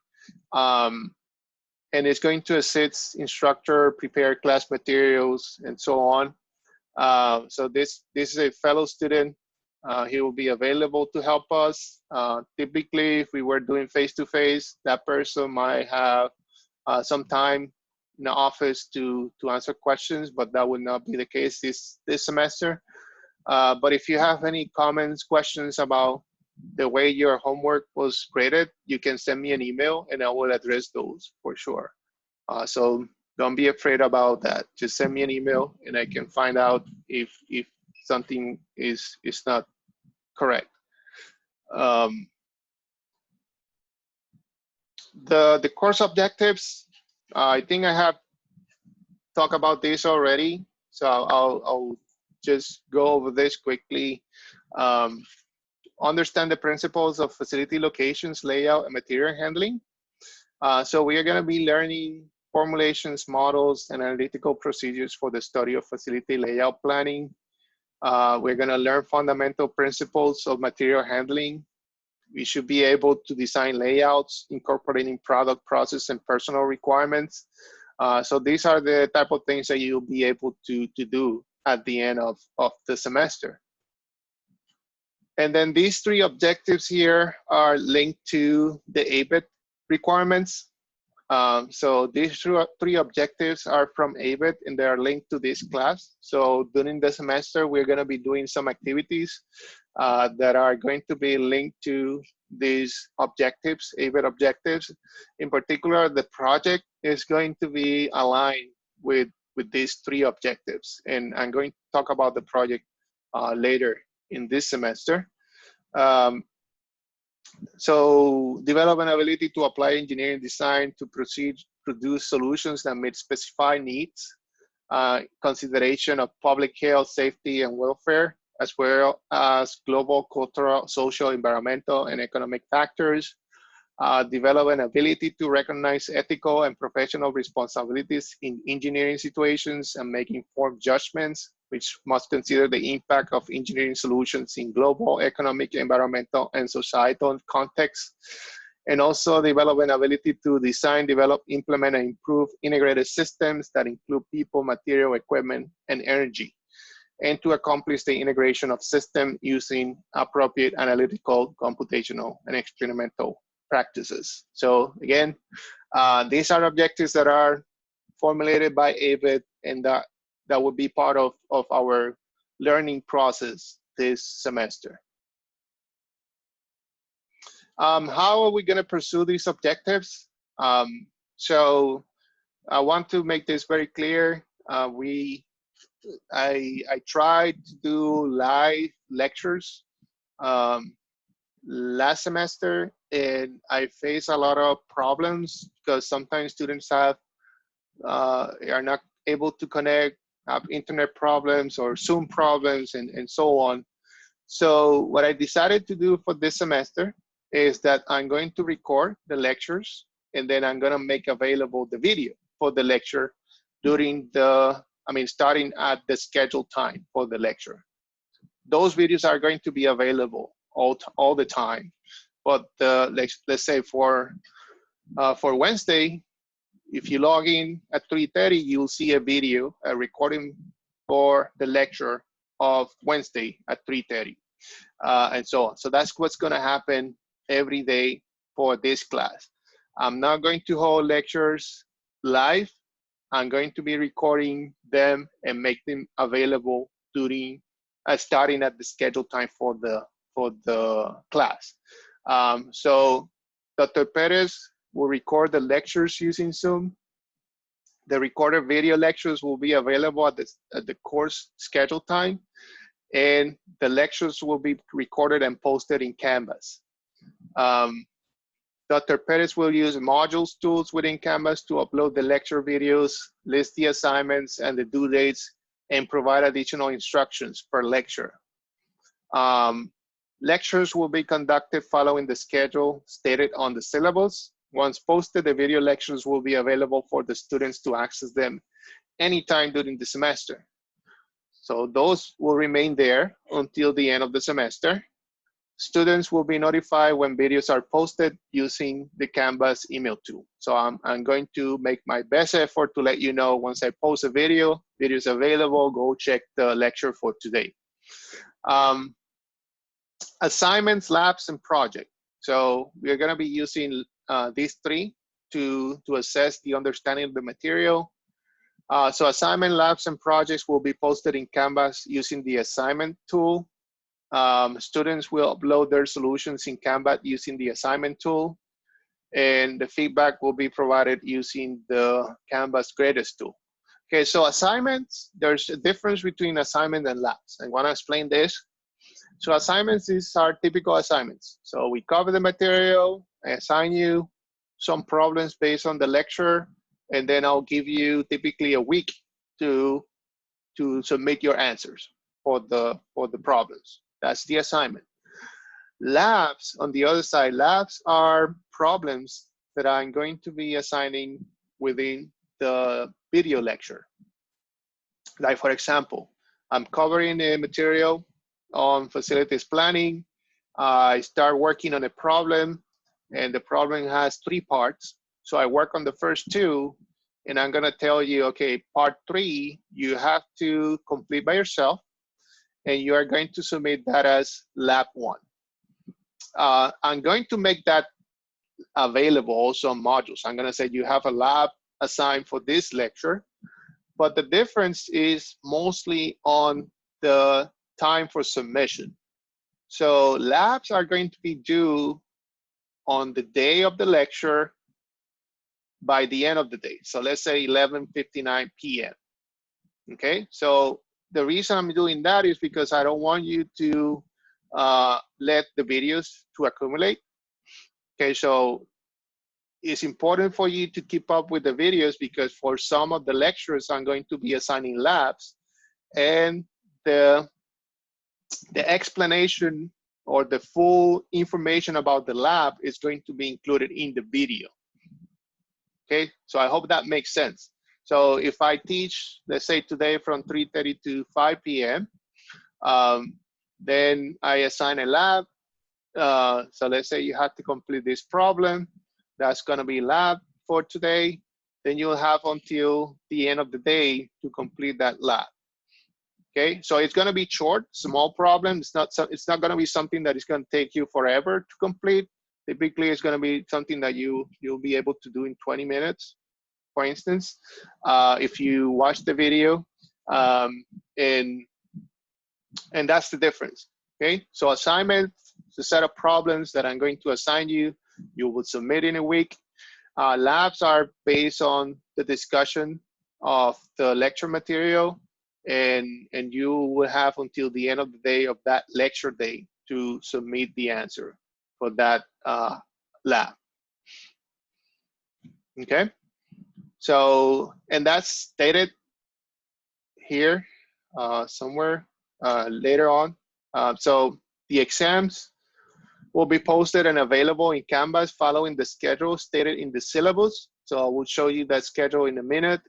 Um, and it's going to assist instructor, prepare class materials, and so on. So this is a fellow student. He will be available to help us. Typically, if we were doing face-to-face, that person might have some time in the office to answer questions, but that would not be the case this semester. But if you have any comments, questions about the way your homework was graded, you can send me an email and I will address those for sure. So don't be afraid about that. Just send me an email and I can find out if something is not correct. The course objectives, I think I have talked about this already, so I'll just go over this quickly. Um, Understand the principles of facility locations, layout, and material handling. So we are going to be learning formulations, models, and analytical procedures for the study of facility layout planning. We're going to learn fundamental principles of material handling. We should be able to design layouts incorporating product, process, and personal requirements. So these are the type of things that you'll be able to do at the end of the semester. And then these three objectives here are linked to the ABET requirements. So these three objectives are from ABET and they are linked to this class. So during the semester, we're going to be doing some activities that are going to be linked to these objectives, ABET objectives. In particular, the project is going to be aligned with these three objectives. And I'm going to talk about the project later in this semester. So develop an ability to apply engineering design to produce solutions that meet specified needs, consideration of public health, safety, and welfare, as well as global, cultural, social, environmental, and economic factors. Develop an ability to recognize ethical and professional responsibilities in engineering situations and make informed judgments, which must consider the impact of engineering solutions in global, economic, environmental, and societal contexts. And also develop an ability to design, develop, implement, and improve integrated systems that include people, material, equipment, and energy, and to accomplish the integration of systems using appropriate analytical, computational, and experimental practices. So again, these are objectives that are formulated by AVID, and that would be part of our learning process this semester. How are we going to pursue these objectives? So I want to make this very clear. I tried to do live lectures last semester, and I face a lot of problems because sometimes students are not able to connect. have internet problems or Zoom problems and so on. So what I decided to do for this semester is that I'm going to record the lectures, and then I'm going to make available the video for the lecture during the, starting at the scheduled time for the lecture. Those videos are going to be available all the time. But let's say for Wednesday, if you log in at 3:30, you'll see a video, a recording for the lecture of Wednesday at 3:30, and so on. So that's what's going to happen every day for this class. I'm not going to hold lectures live. I'm going to be recording them and make them available during starting at the scheduled time for the class. So Dr. Perez will record the lectures using Zoom. The recorded video lectures will be available at the course schedule time, and the lectures will be recorded and posted in Canvas. Dr. Perez will use modules tools within Canvas to upload the lecture videos, list the assignments and the due dates, and provide additional instructions per lecture. Lectures will be conducted following the schedule stated on the syllabus. Once posted, the video lectures will be available for the students to access them anytime during the semester. So those will remain there until the end of the semester. Students will be notified when videos are posted using the Canvas email tool. So I'm going to make my best effort to let you know once I post a video is available, go check the lecture for today. Assignments, labs, and project. So we're gonna be using these three to assess the understanding of the material. So assignment, labs, and projects will be posted in Canvas using the assignment tool. Students will upload their solutions in Canvas using the assignment tool, and the feedback will be provided using the Canvas graders tool. Okay, so assignments, there's a difference between assignment and labs. I want to explain this. So assignments is our typical assignments. So we cover the material, I assign you some problems based on the lecture, and then I'll give you typically a week to submit your answers for the problems. That's the assignment. Labs, on the other side, labs are problems that I'm going to be assigning within the video lecture. Like for example, I'm covering a material on facilities planning. I start working on a problem, and the problem has 3 parts. So I work on the first 2, and I'm gonna tell you, okay, part 3, you have to complete by yourself, and you are going to submit that as lab 1. I'm going to make that available also on modules. I'm gonna say you have a lab assigned for this lecture, but the difference is mostly on the time for submission. So labs are going to be due on the day of the lecture by the end of the day. So let's say 11:59 p.m. Okay, so the reason I'm doing that is because I don't want you to let the videos to accumulate. Okay, so it's important for you to keep up with the videos, because for some of the lectures I'm going to be assigning labs, and the explanation or the full information about the lab is going to be included in the video. Okay, so I hope that makes sense. So if I teach, let's say today from 3:30 to 5 p.m., then I assign a lab. So let's say you have to complete this problem. That's gonna be lab for today. Then you'll have until the end of the day to complete that lab. Okay, so it's gonna be short, small problem. It's not gonna be something that is gonna take you forever to complete. Typically, it's gonna be something that you'll be able to do in 20 minutes, for instance, if you watch the video, and that's the difference. Okay, so assignment is a set of problems that I'm going to assign you. You will submit in a week. Labs are based on the discussion of the lecture material, and you will have until the end of the day of that lecture day to submit the answer for that lab. Okay, so, and that's stated here somewhere later on. So the exams will be posted and available in Canvas following the schedule stated in the syllabus. So I will show you that schedule in a minute.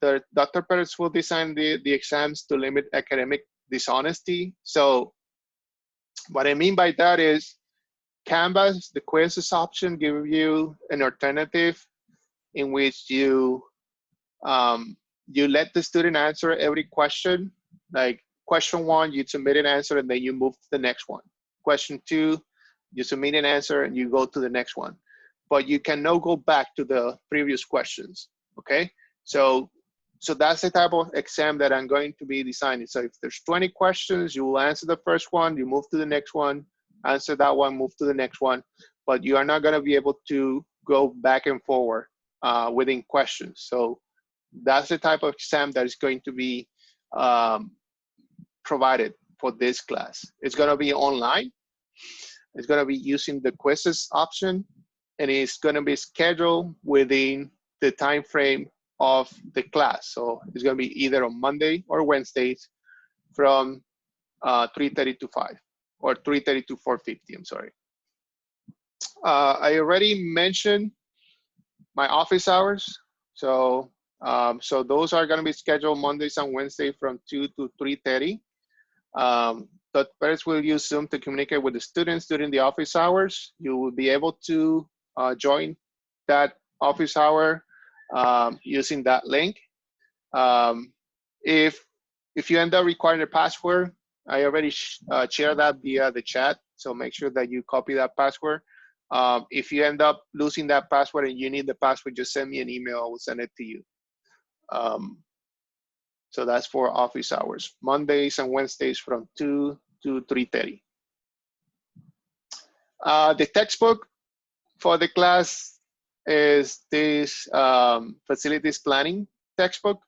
Dr. Perez will design the exams to limit academic dishonesty. So what I mean by that is Canvas, the quizzes option, give you an alternative in which you let the student answer every question. Like question 1, you submit an answer and then you move to the next one. Question 2, you submit an answer and you go to the next one. But you cannot go back to the previous questions, okay? So that's the type of exam that I'm going to be designing. So if there's 20 questions, you will answer the first one, you move to the next one, answer that one, move to the next one, but you are not gonna be able to go back and forward within questions. So that's the type of exam that is going to be provided for this class. It's gonna be online. It's gonna be using the quizzes option, and it's gonna be scheduled within the time frame of the class. So it's gonna be either on Monday or Wednesdays from 3:30 to 5, or 3:30 to 4:50, I'm sorry. I already mentioned my office hours. So those are gonna be scheduled Mondays and Wednesdays from 2 to 3:30. But parents will use Zoom to communicate with the students during the office hours. You will be able to join that office hour using that link. If you end up requiring a password, I already shared that via the chat, so make sure that you copy that password. If you end up losing that password and you need the password, just send me an email, I will send it to you. So that's for office hours, Mondays and Wednesdays from 2 to 3:30. The textbook for the class is this facilities planning textbook.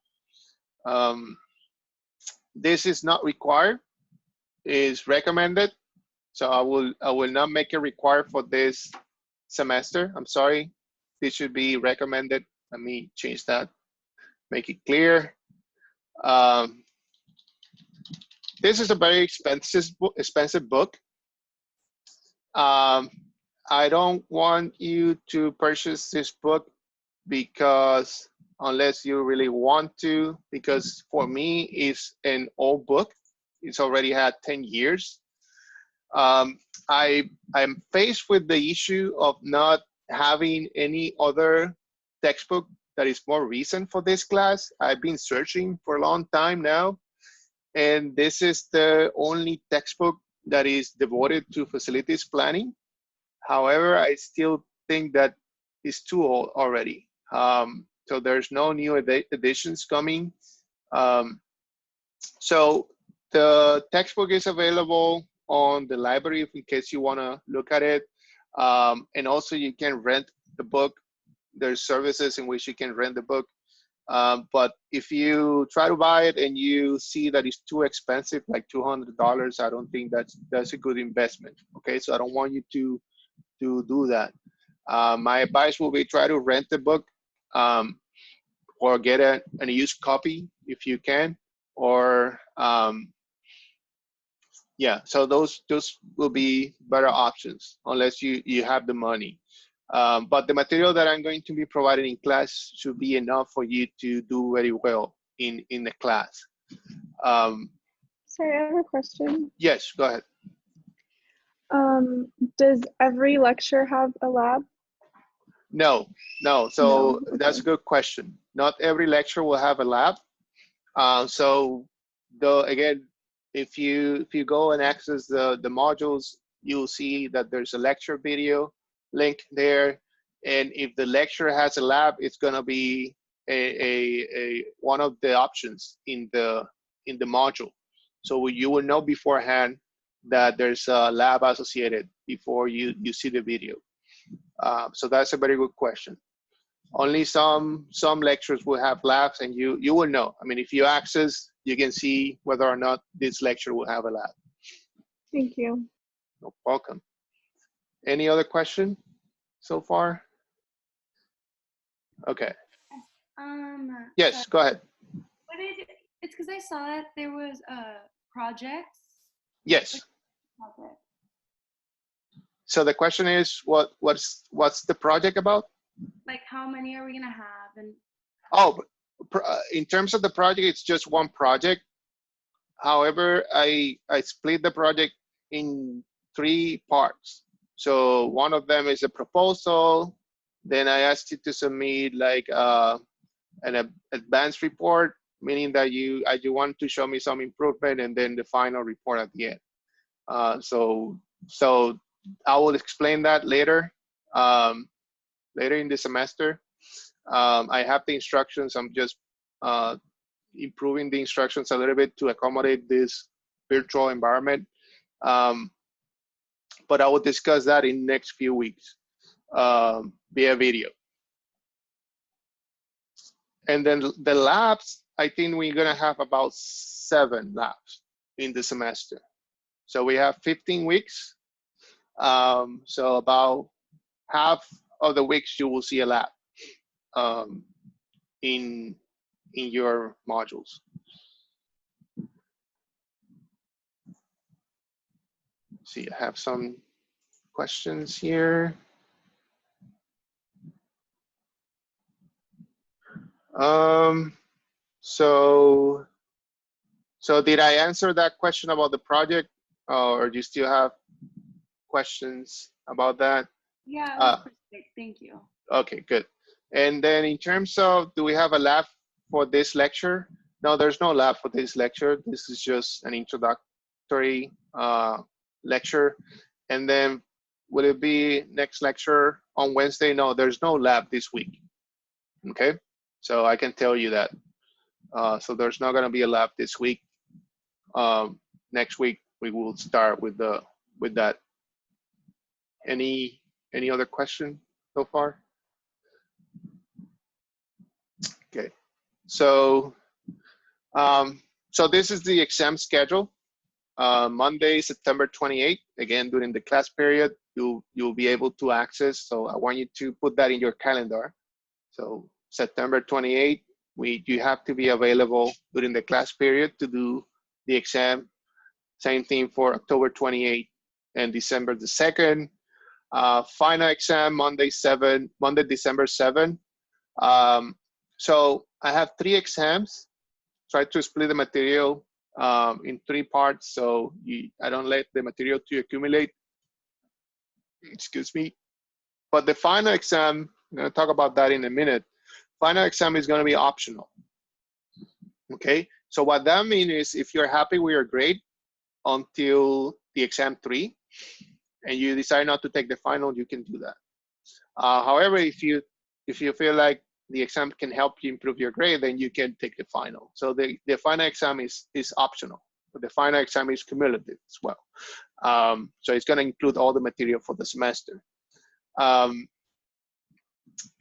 This is not required, is recommended. So I will not make it required for this semester. I'm sorry. This should be recommended. Let me change that, make it clear. This is a very expensive book. I don't want you to purchase this book because unless you really want to, because for me, it's an old book. It's already had 10 years. I'm faced with the issue of not having any other textbook that is more recent for this class. I've been searching for a long time now, and this is the only textbook that is devoted to facilities planning. However, I still think that it's too old already. So there's no new editions coming. So the textbook is available on the library in case you want to look at it. And also you can rent the book. There's services in which you can rent the book. But if you try to buy it and you see that it's too expensive, like $200, I don't think that's a good investment. Okay, so I don't want you to do that. My advice will be try to rent the book or get a used copy if you can, or yeah, so those will be better options unless you have the money. But the material that I'm going to be providing in class should be enough for you to do very well in the class. Sorry, I have a question. Yes, go ahead. Does every lecture have a lab? No. So No, okay. That's a good question. Not every lecture will have a lab. So again, if you go and access the modules, you'll see that there's a lecture video link there. And if the lecture has a lab, it's gonna be a one of the options in the module. So you will know beforehand that there's a lab associated before you see the video. So that's a very good question. Only some lectures will have labs, and you will know. I mean, if you access, you can see whether or not this lecture will have a lab. Thank you. No, welcome. Any other question so far? Okay. Yes, go ahead. What did It's because I saw that there was projects. Yes. Project. So the question is, what's the project about? Like how many are we gonna have? And Oh, in terms of the project, it's just one project. However, I split the project in 3 parts. So one of them is a proposal. Then I asked you to submit like an advanced report, meaning that you want to show me some improvement, and then the final report at the end. So I will explain that later, later in the semester. I have the instructions. I'm just improving the instructions a little bit to accommodate this virtual environment. But I will discuss that in next few weeks via video. And then the labs, I think we're gonna have about 7 labs in the semester. So we have 15 weeks. So about half of the weeks you will see a lab in your modules. See, I have some questions here. So did I answer that question about the project, or do you still have questions about that? yeah, it was perfect. Thank you. Okay, good. And then in terms of, do we have a lab for this lecture? No, there's no lab for this lecture. This is just an introductory lecture. And then will it be next lecture on Wednesday? No, there's no lab this week. Okay, so I can tell you that. So there's not gonna be a lab this week. Next week we will start with that. Any other question so far? Okay, so so this is the exam schedule. Monday, September 28th. Again, during the class period, you'll be able to access. So I want you to put that in your calendar. So September 28th, you have to be available during the class period to do the exam. Same thing for October 28th and December the 2nd. Final exam Monday, December 7th. So I have 3 exams. Try to split the material in 3 parts, so I don't let the material to accumulate. Excuse me. But the final exam, I'm going to talk about that in a minute. Final exam is going to be optional. Okay, so what that means is if you're happy with your grade until the exam 3, and you decide not to take the final, you can do that. However, if you feel like the exam can help you improve your grade, then you can take the final. So the final exam is optional, but the final exam is cumulative as well. So it's going to include all the material for the semester.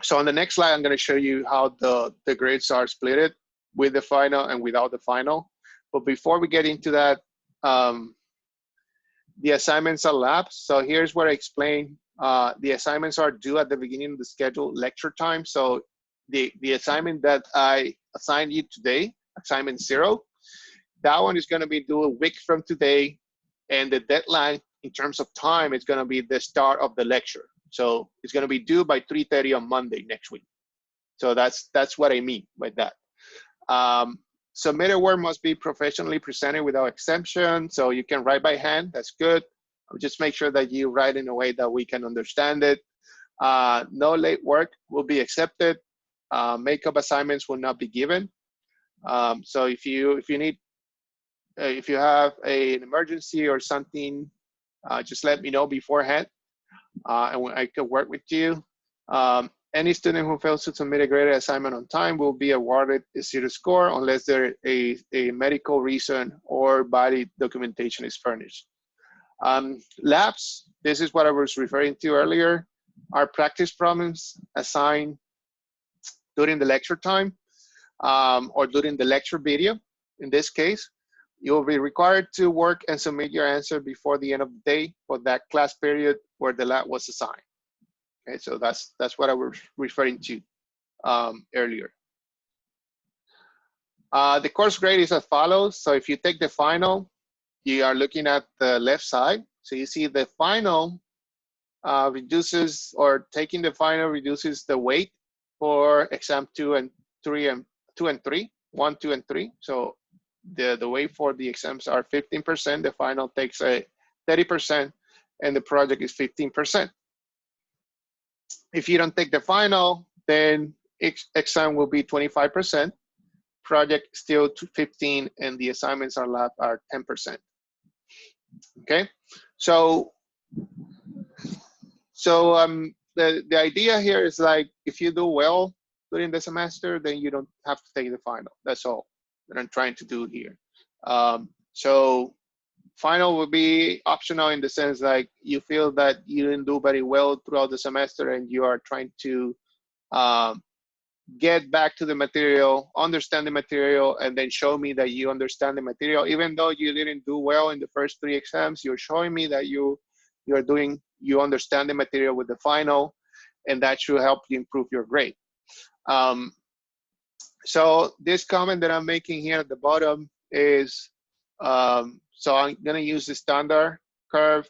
So on the next slide, I'm going to show you how the grades are split with the final and without the final. But before we get into that, the assignments are labs. So here's where I explain. The assignments are due at the beginning of the schedule lecture time. So the assignment that I assigned you today, assignment 0, that one is going to be due a week from today, and the deadline in terms of time is going to be the start of the lecture. So it's going to be due by 3:30 on Monday next week. So that's what I mean by that. Submitted work must be professionally presented without exemption. So you can write by hand. That's good. Just make sure that you write in a way that we can understand it. No late work will be accepted. Makeup assignments will not be given. So if you have an emergency or something, just let me know beforehand, and I can work with you. Any student who fails to submit a graded assignment on time will be awarded a 0 score unless there a medical reason or valid documentation is furnished. Labs, this is what I was referring to earlier, are practice problems assigned during the lecture time or during the lecture video. In this case, you'll be required to work and submit your answer before the end of the day for that class period where the lab was assigned. Okay, so that's what I was referring to earlier. The course grade is as follows. So if you take the final, you are looking at the left side. So you see the final reduces, or taking the final reduces the weight for exam 2 and 3 and 2 and 3, 1, 2, and 3. So the weight for the exams are 15%. The final takes a 30%, and the project is 15%. If you don't take the final, then exam will be 25%, project still 15, and the assignments are lab are 10%. Okay, so the idea here is like, if you do well during the semester, then you don't have to take the final. That's all that I'm trying to do here. So final will be optional in the sense like you feel that you didn't do very well throughout the semester and you are trying to get back to the material, understand the material, and then show me that you understand the material. Even though you didn't do well in the first 3 exams, you're showing me that you understand the material with the final, and that should help you improve your grade. So this comment that I'm making here at the bottom is, so I'm gonna use the standard curve.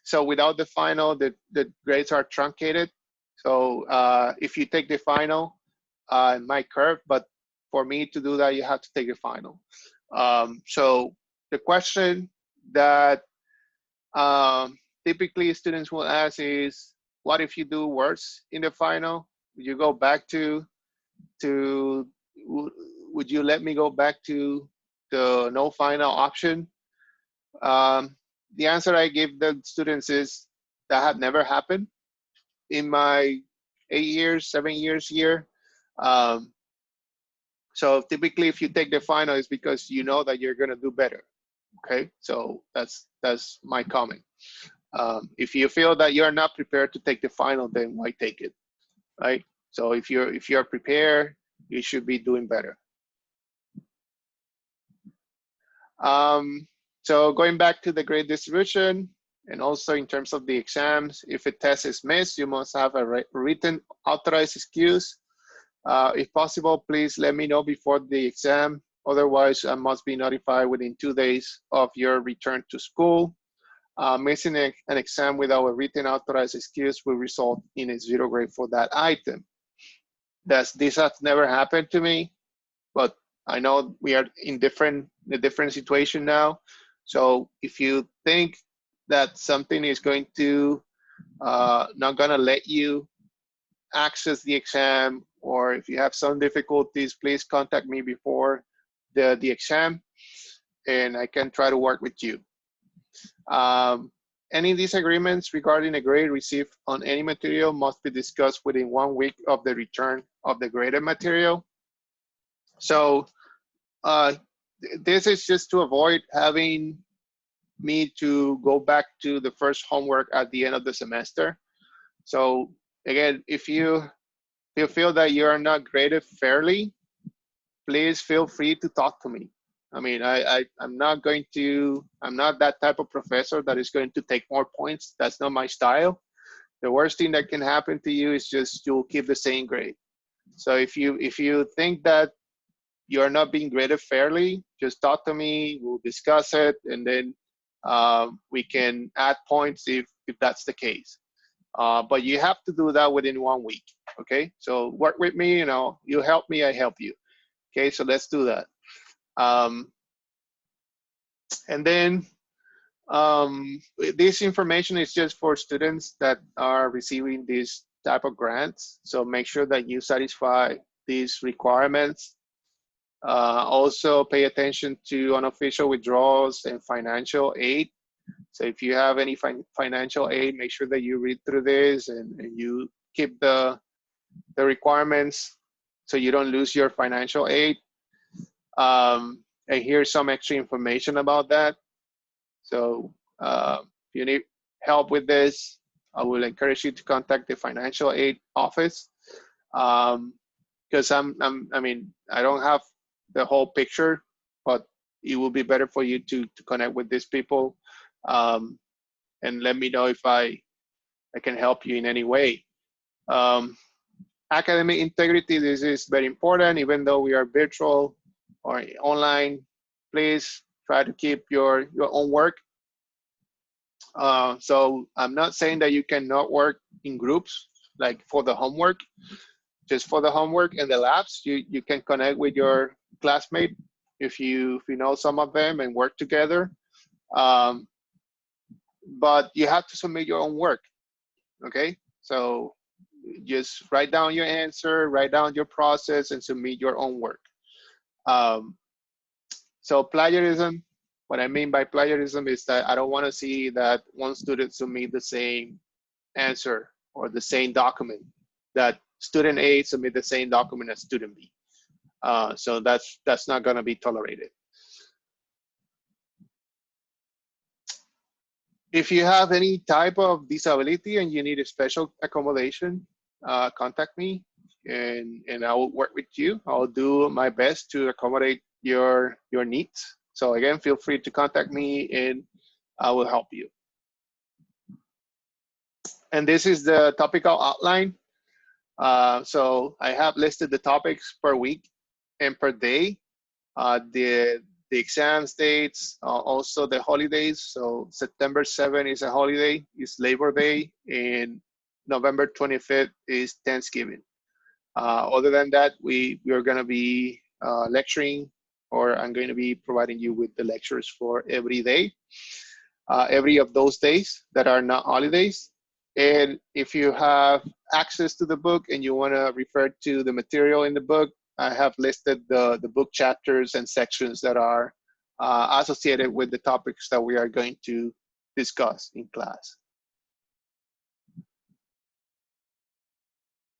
So without the final, the grades are truncated. So if you take the final, it might curve, but for me to do that, you have to take the final. So the question that typically students will ask is, what if you do worse in the final? Would you go back would you let me go back to the no final option? The answer I give the students is that had never happened in my 8 years, 7 years here. So typically if you take the final, it's because you know that you're gonna do better. Okay, so that's my comment. If you feel that you're not prepared to take the final, then why take it, right? So if you're prepared, you should be doing better. So going back to the grade distribution, and also in terms of the exams, if a test is missed, you must have a written authorized excuse. If possible, please let me know before the exam. Otherwise, I must be notified within 2 days of your return to school. Missing an exam without a written authorized excuse will result in a 0 grade for that item. This has never happened to me, but I know we are in a different situation now. So if you think that something is going to not gonna let you access the exam, or if you have some difficulties, please contact me before the exam, and I can try to work with you. Any disagreements regarding a grade received on any material must be discussed within 1 week of the return of the graded material. So this is just to avoid having me to go back to the first homework at the end of the semester. So again, if you feel that you are not graded fairly, please feel free to talk to me. I mean, I'm not that type of professor that is going to take more points. That's not my style. The worst thing that can happen to you is just you'll keep the same grade. So if you think that you're not being graded fairly, just talk to me, we'll discuss it, and then we can add points if that's the case. But you have to do that within 1 week, okay? So work with me, you help me, I help you. Okay, so let's do that. And then this information is just for students that are receiving these type of grants. So make sure that you satisfy these requirements. Also pay attention to unofficial withdrawals and financial aid. So if you have any financial aid, make sure that you read through this and you keep the requirements so you don't lose your financial aid. And here's some extra information about that. So if you need help with this, I will encourage you to contact the financial aid office, because I don't have the whole picture, but it will be better for you to connect with these people, and let me know if I can help you in any way. Academic integrity, this is very important, even though we are virtual or online. Please try to keep your own work. So I'm not saying that you cannot work in groups, like for the homework. Just for the homework and the labs, you can connect with your classmate if you know some of them and work together. But you have to submit your own work, okay? So just write down your answer, write down your process, and submit your own work. So plagiarism, what I mean by plagiarism is that I don't want to see that one student submit the same answer or the same document, that student A submit the same document as student B. So that's not going to be tolerated. If you have any type of disability and you need a special accommodation, contact me and I will work with you. I'll do my best to accommodate your needs. So again, feel free to contact me and I will help you. And this is the topical outline. So I have listed the topics per week and per day. The exams dates, also the holidays. So September 7th is a holiday, it's Labor Day, and November 25th is Thanksgiving. Other than that, we are going to be lecturing, or I'm going to be providing you with the lectures for every day, every of those days that are not holidays. And if you have access to the book and you want to refer to the material in the book, I have listed the book chapters and sections that are associated with the topics that we are going to discuss in class.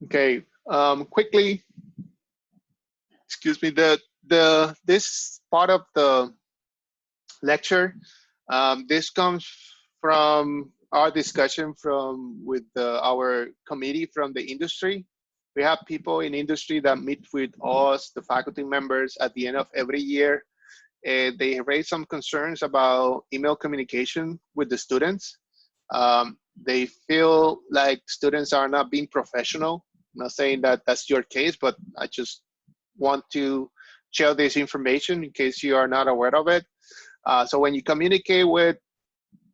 Okay, quickly, excuse me, this part of the lecture, this comes from our discussion with our committee from the industry. We have people in industry that meet with us, the faculty members, at the end of every year. And they raise some concerns about email communication with the students. They feel like students are not being professional. I'm not saying that that's your case, but I just want to share this information in case you are not aware of it. So when you communicate with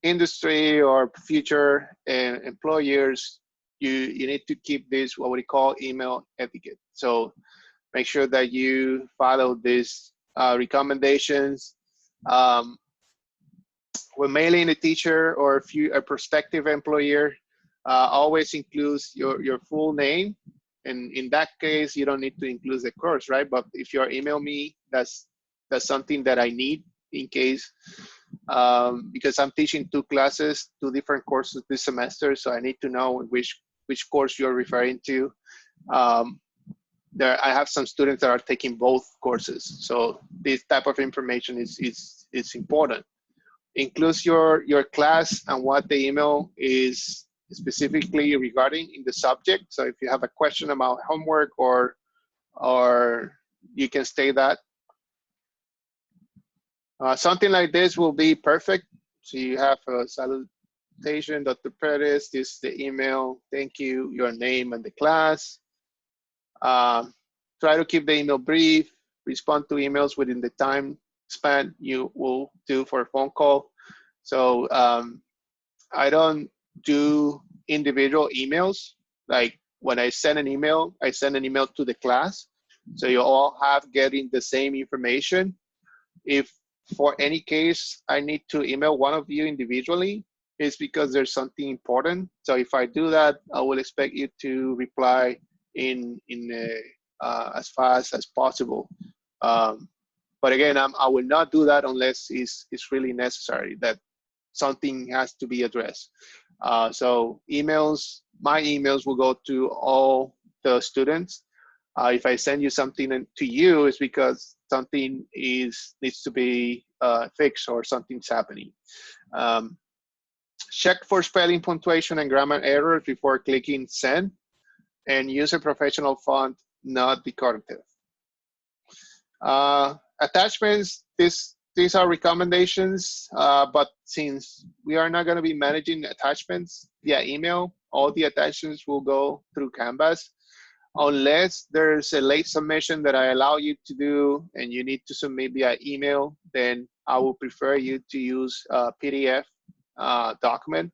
industry or future employers, you need to keep this, what we call email etiquette. So make sure that you follow these recommendations. When mailing a teacher or a prospective employer, always includes your full name. And in that case, you don't need to include the course, right? But if you email me, that's something that I need in case, because I'm teaching two different courses this semester, so I need to know which course you're referring to. I have some students that are taking both courses, so this type of information is important. Includes your class and what the email is specifically regarding in the subject. So if you have a question about homework or you can state that. Something like this will be perfect. So you have a salutation, Dr. Perez, this is the email, thank you, your name and the class. Try to keep the email brief, respond to emails within the time span you will do for a phone call. So I don't do individual emails. Like when I send an email to the class. So you all have getting the same information. If for any case I need to email one of you individually, it's because there's something important. So if I do that, I will expect you to reply in as fast as possible. But again, I will not do that unless it's really necessary, that something has to be addressed. So my emails will go to all the students. If I send you something to you, it's because something needs to be fixed or something's happening. Check for spelling, punctuation, and grammar errors before clicking send, and use a professional font, not decorative. Attachments, these are recommendations, but since we are not going to be managing attachments via email, all the attachments will go through Canvas. unless there's a late submission that I allow you to do and you need to submit via email, then I will prefer you to use a PDF document.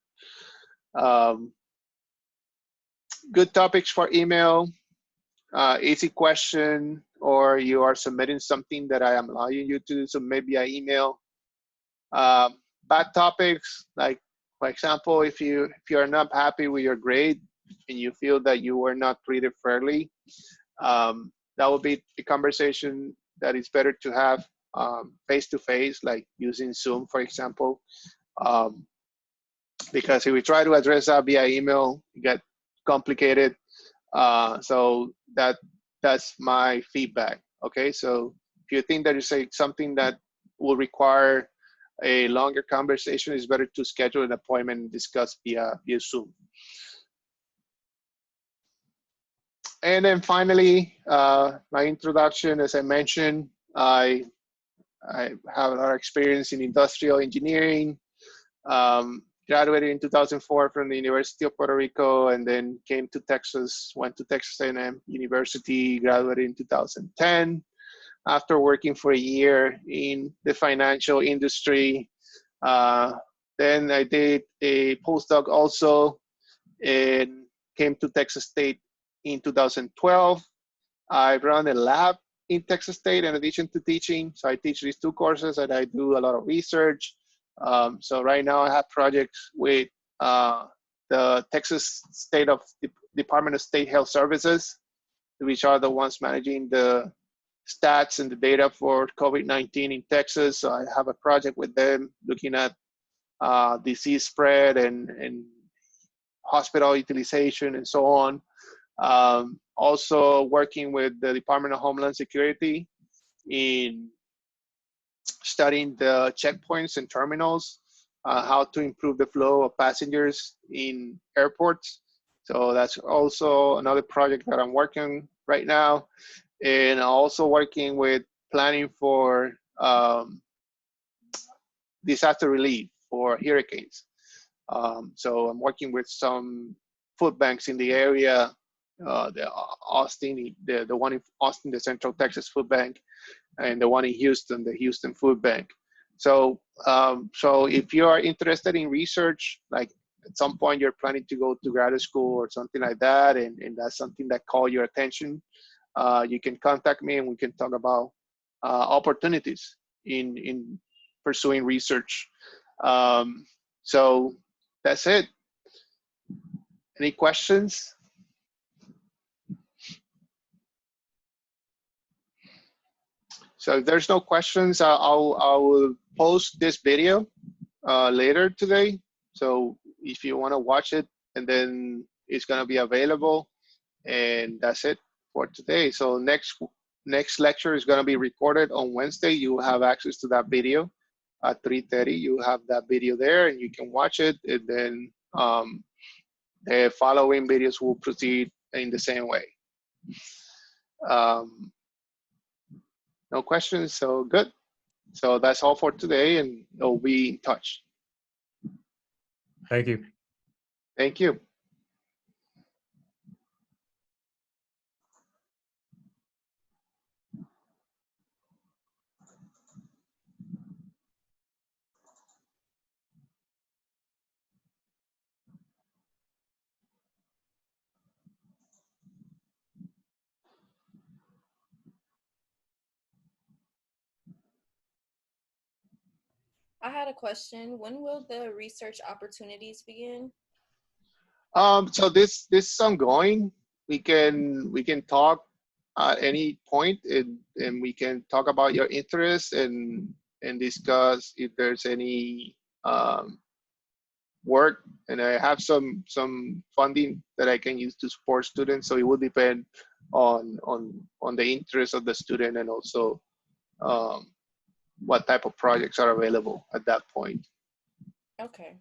Good topics for email, easy question, or you are submitting something that I am allowing you to submit via email. Bad topics, like for example, if you are not happy with your grade and you feel that you were not treated fairly, that would be a conversation that is better to have face to face, like using Zoom, for example. Because if we try to address that via email, it get complicated. So that's my feedback. Okay, so if you think that you say something that will require a longer conversation, it's better to schedule an appointment and discuss via Zoom. And then finally, my introduction, as I mentioned, I have a lot of experience in industrial engineering. Graduated in 2004 from the University of Puerto Rico, and then came to Texas, went to Texas A&M University, graduated in 2010. After working for a year in the financial industry, then I did a postdoc also, and came to Texas State in 2012. I run a lab in Texas State in addition to teaching. So I teach these two courses and I do a lot of research. So right now I have projects with the Texas State of Department of State Health Services, which are the ones managing the stats and the data for COVID-19 in Texas. So I have a project with them looking at disease spread and hospital utilization and so on. Also working with the Department of Homeland Security in studying the checkpoints and terminals, how to improve the flow of passengers in airports. So that's also another project that I'm working right now. And also working with planning for disaster relief for hurricanes. So I'm working with some food banks in the area, the one in Austin, the Central Texas Food Bank, and the one in Houston, the Houston Food Bank. So, so if you are interested in research, like at some point you're planning to go to graduate school or something like that, and that's something that caught your attention, you can contact me and we can talk about opportunities in pursuing research. So that's it. Any questions? So if there's no questions, I will post this video later today. So if you want to watch it, and then it's going to be available. And that's it for today. So next lecture is going to be recorded on Wednesday. You will have access to that video at 3:30. You have that video there, and you can watch it. And then the following videos will proceed in the same way. No questions, so good. So that's all for today, and we'll be in touch. Thank you. Thank you. I had a question. When will the research opportunities begin? So this is ongoing. We can talk at any point, and we can talk about your interests and discuss if there's any work. And I have some funding that I can use to support students. So it will depend on the interest of the student, and also what type of projects are available at that point. Okay.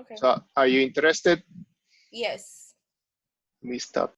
Okay. So are you interested? Yes. Let me stop.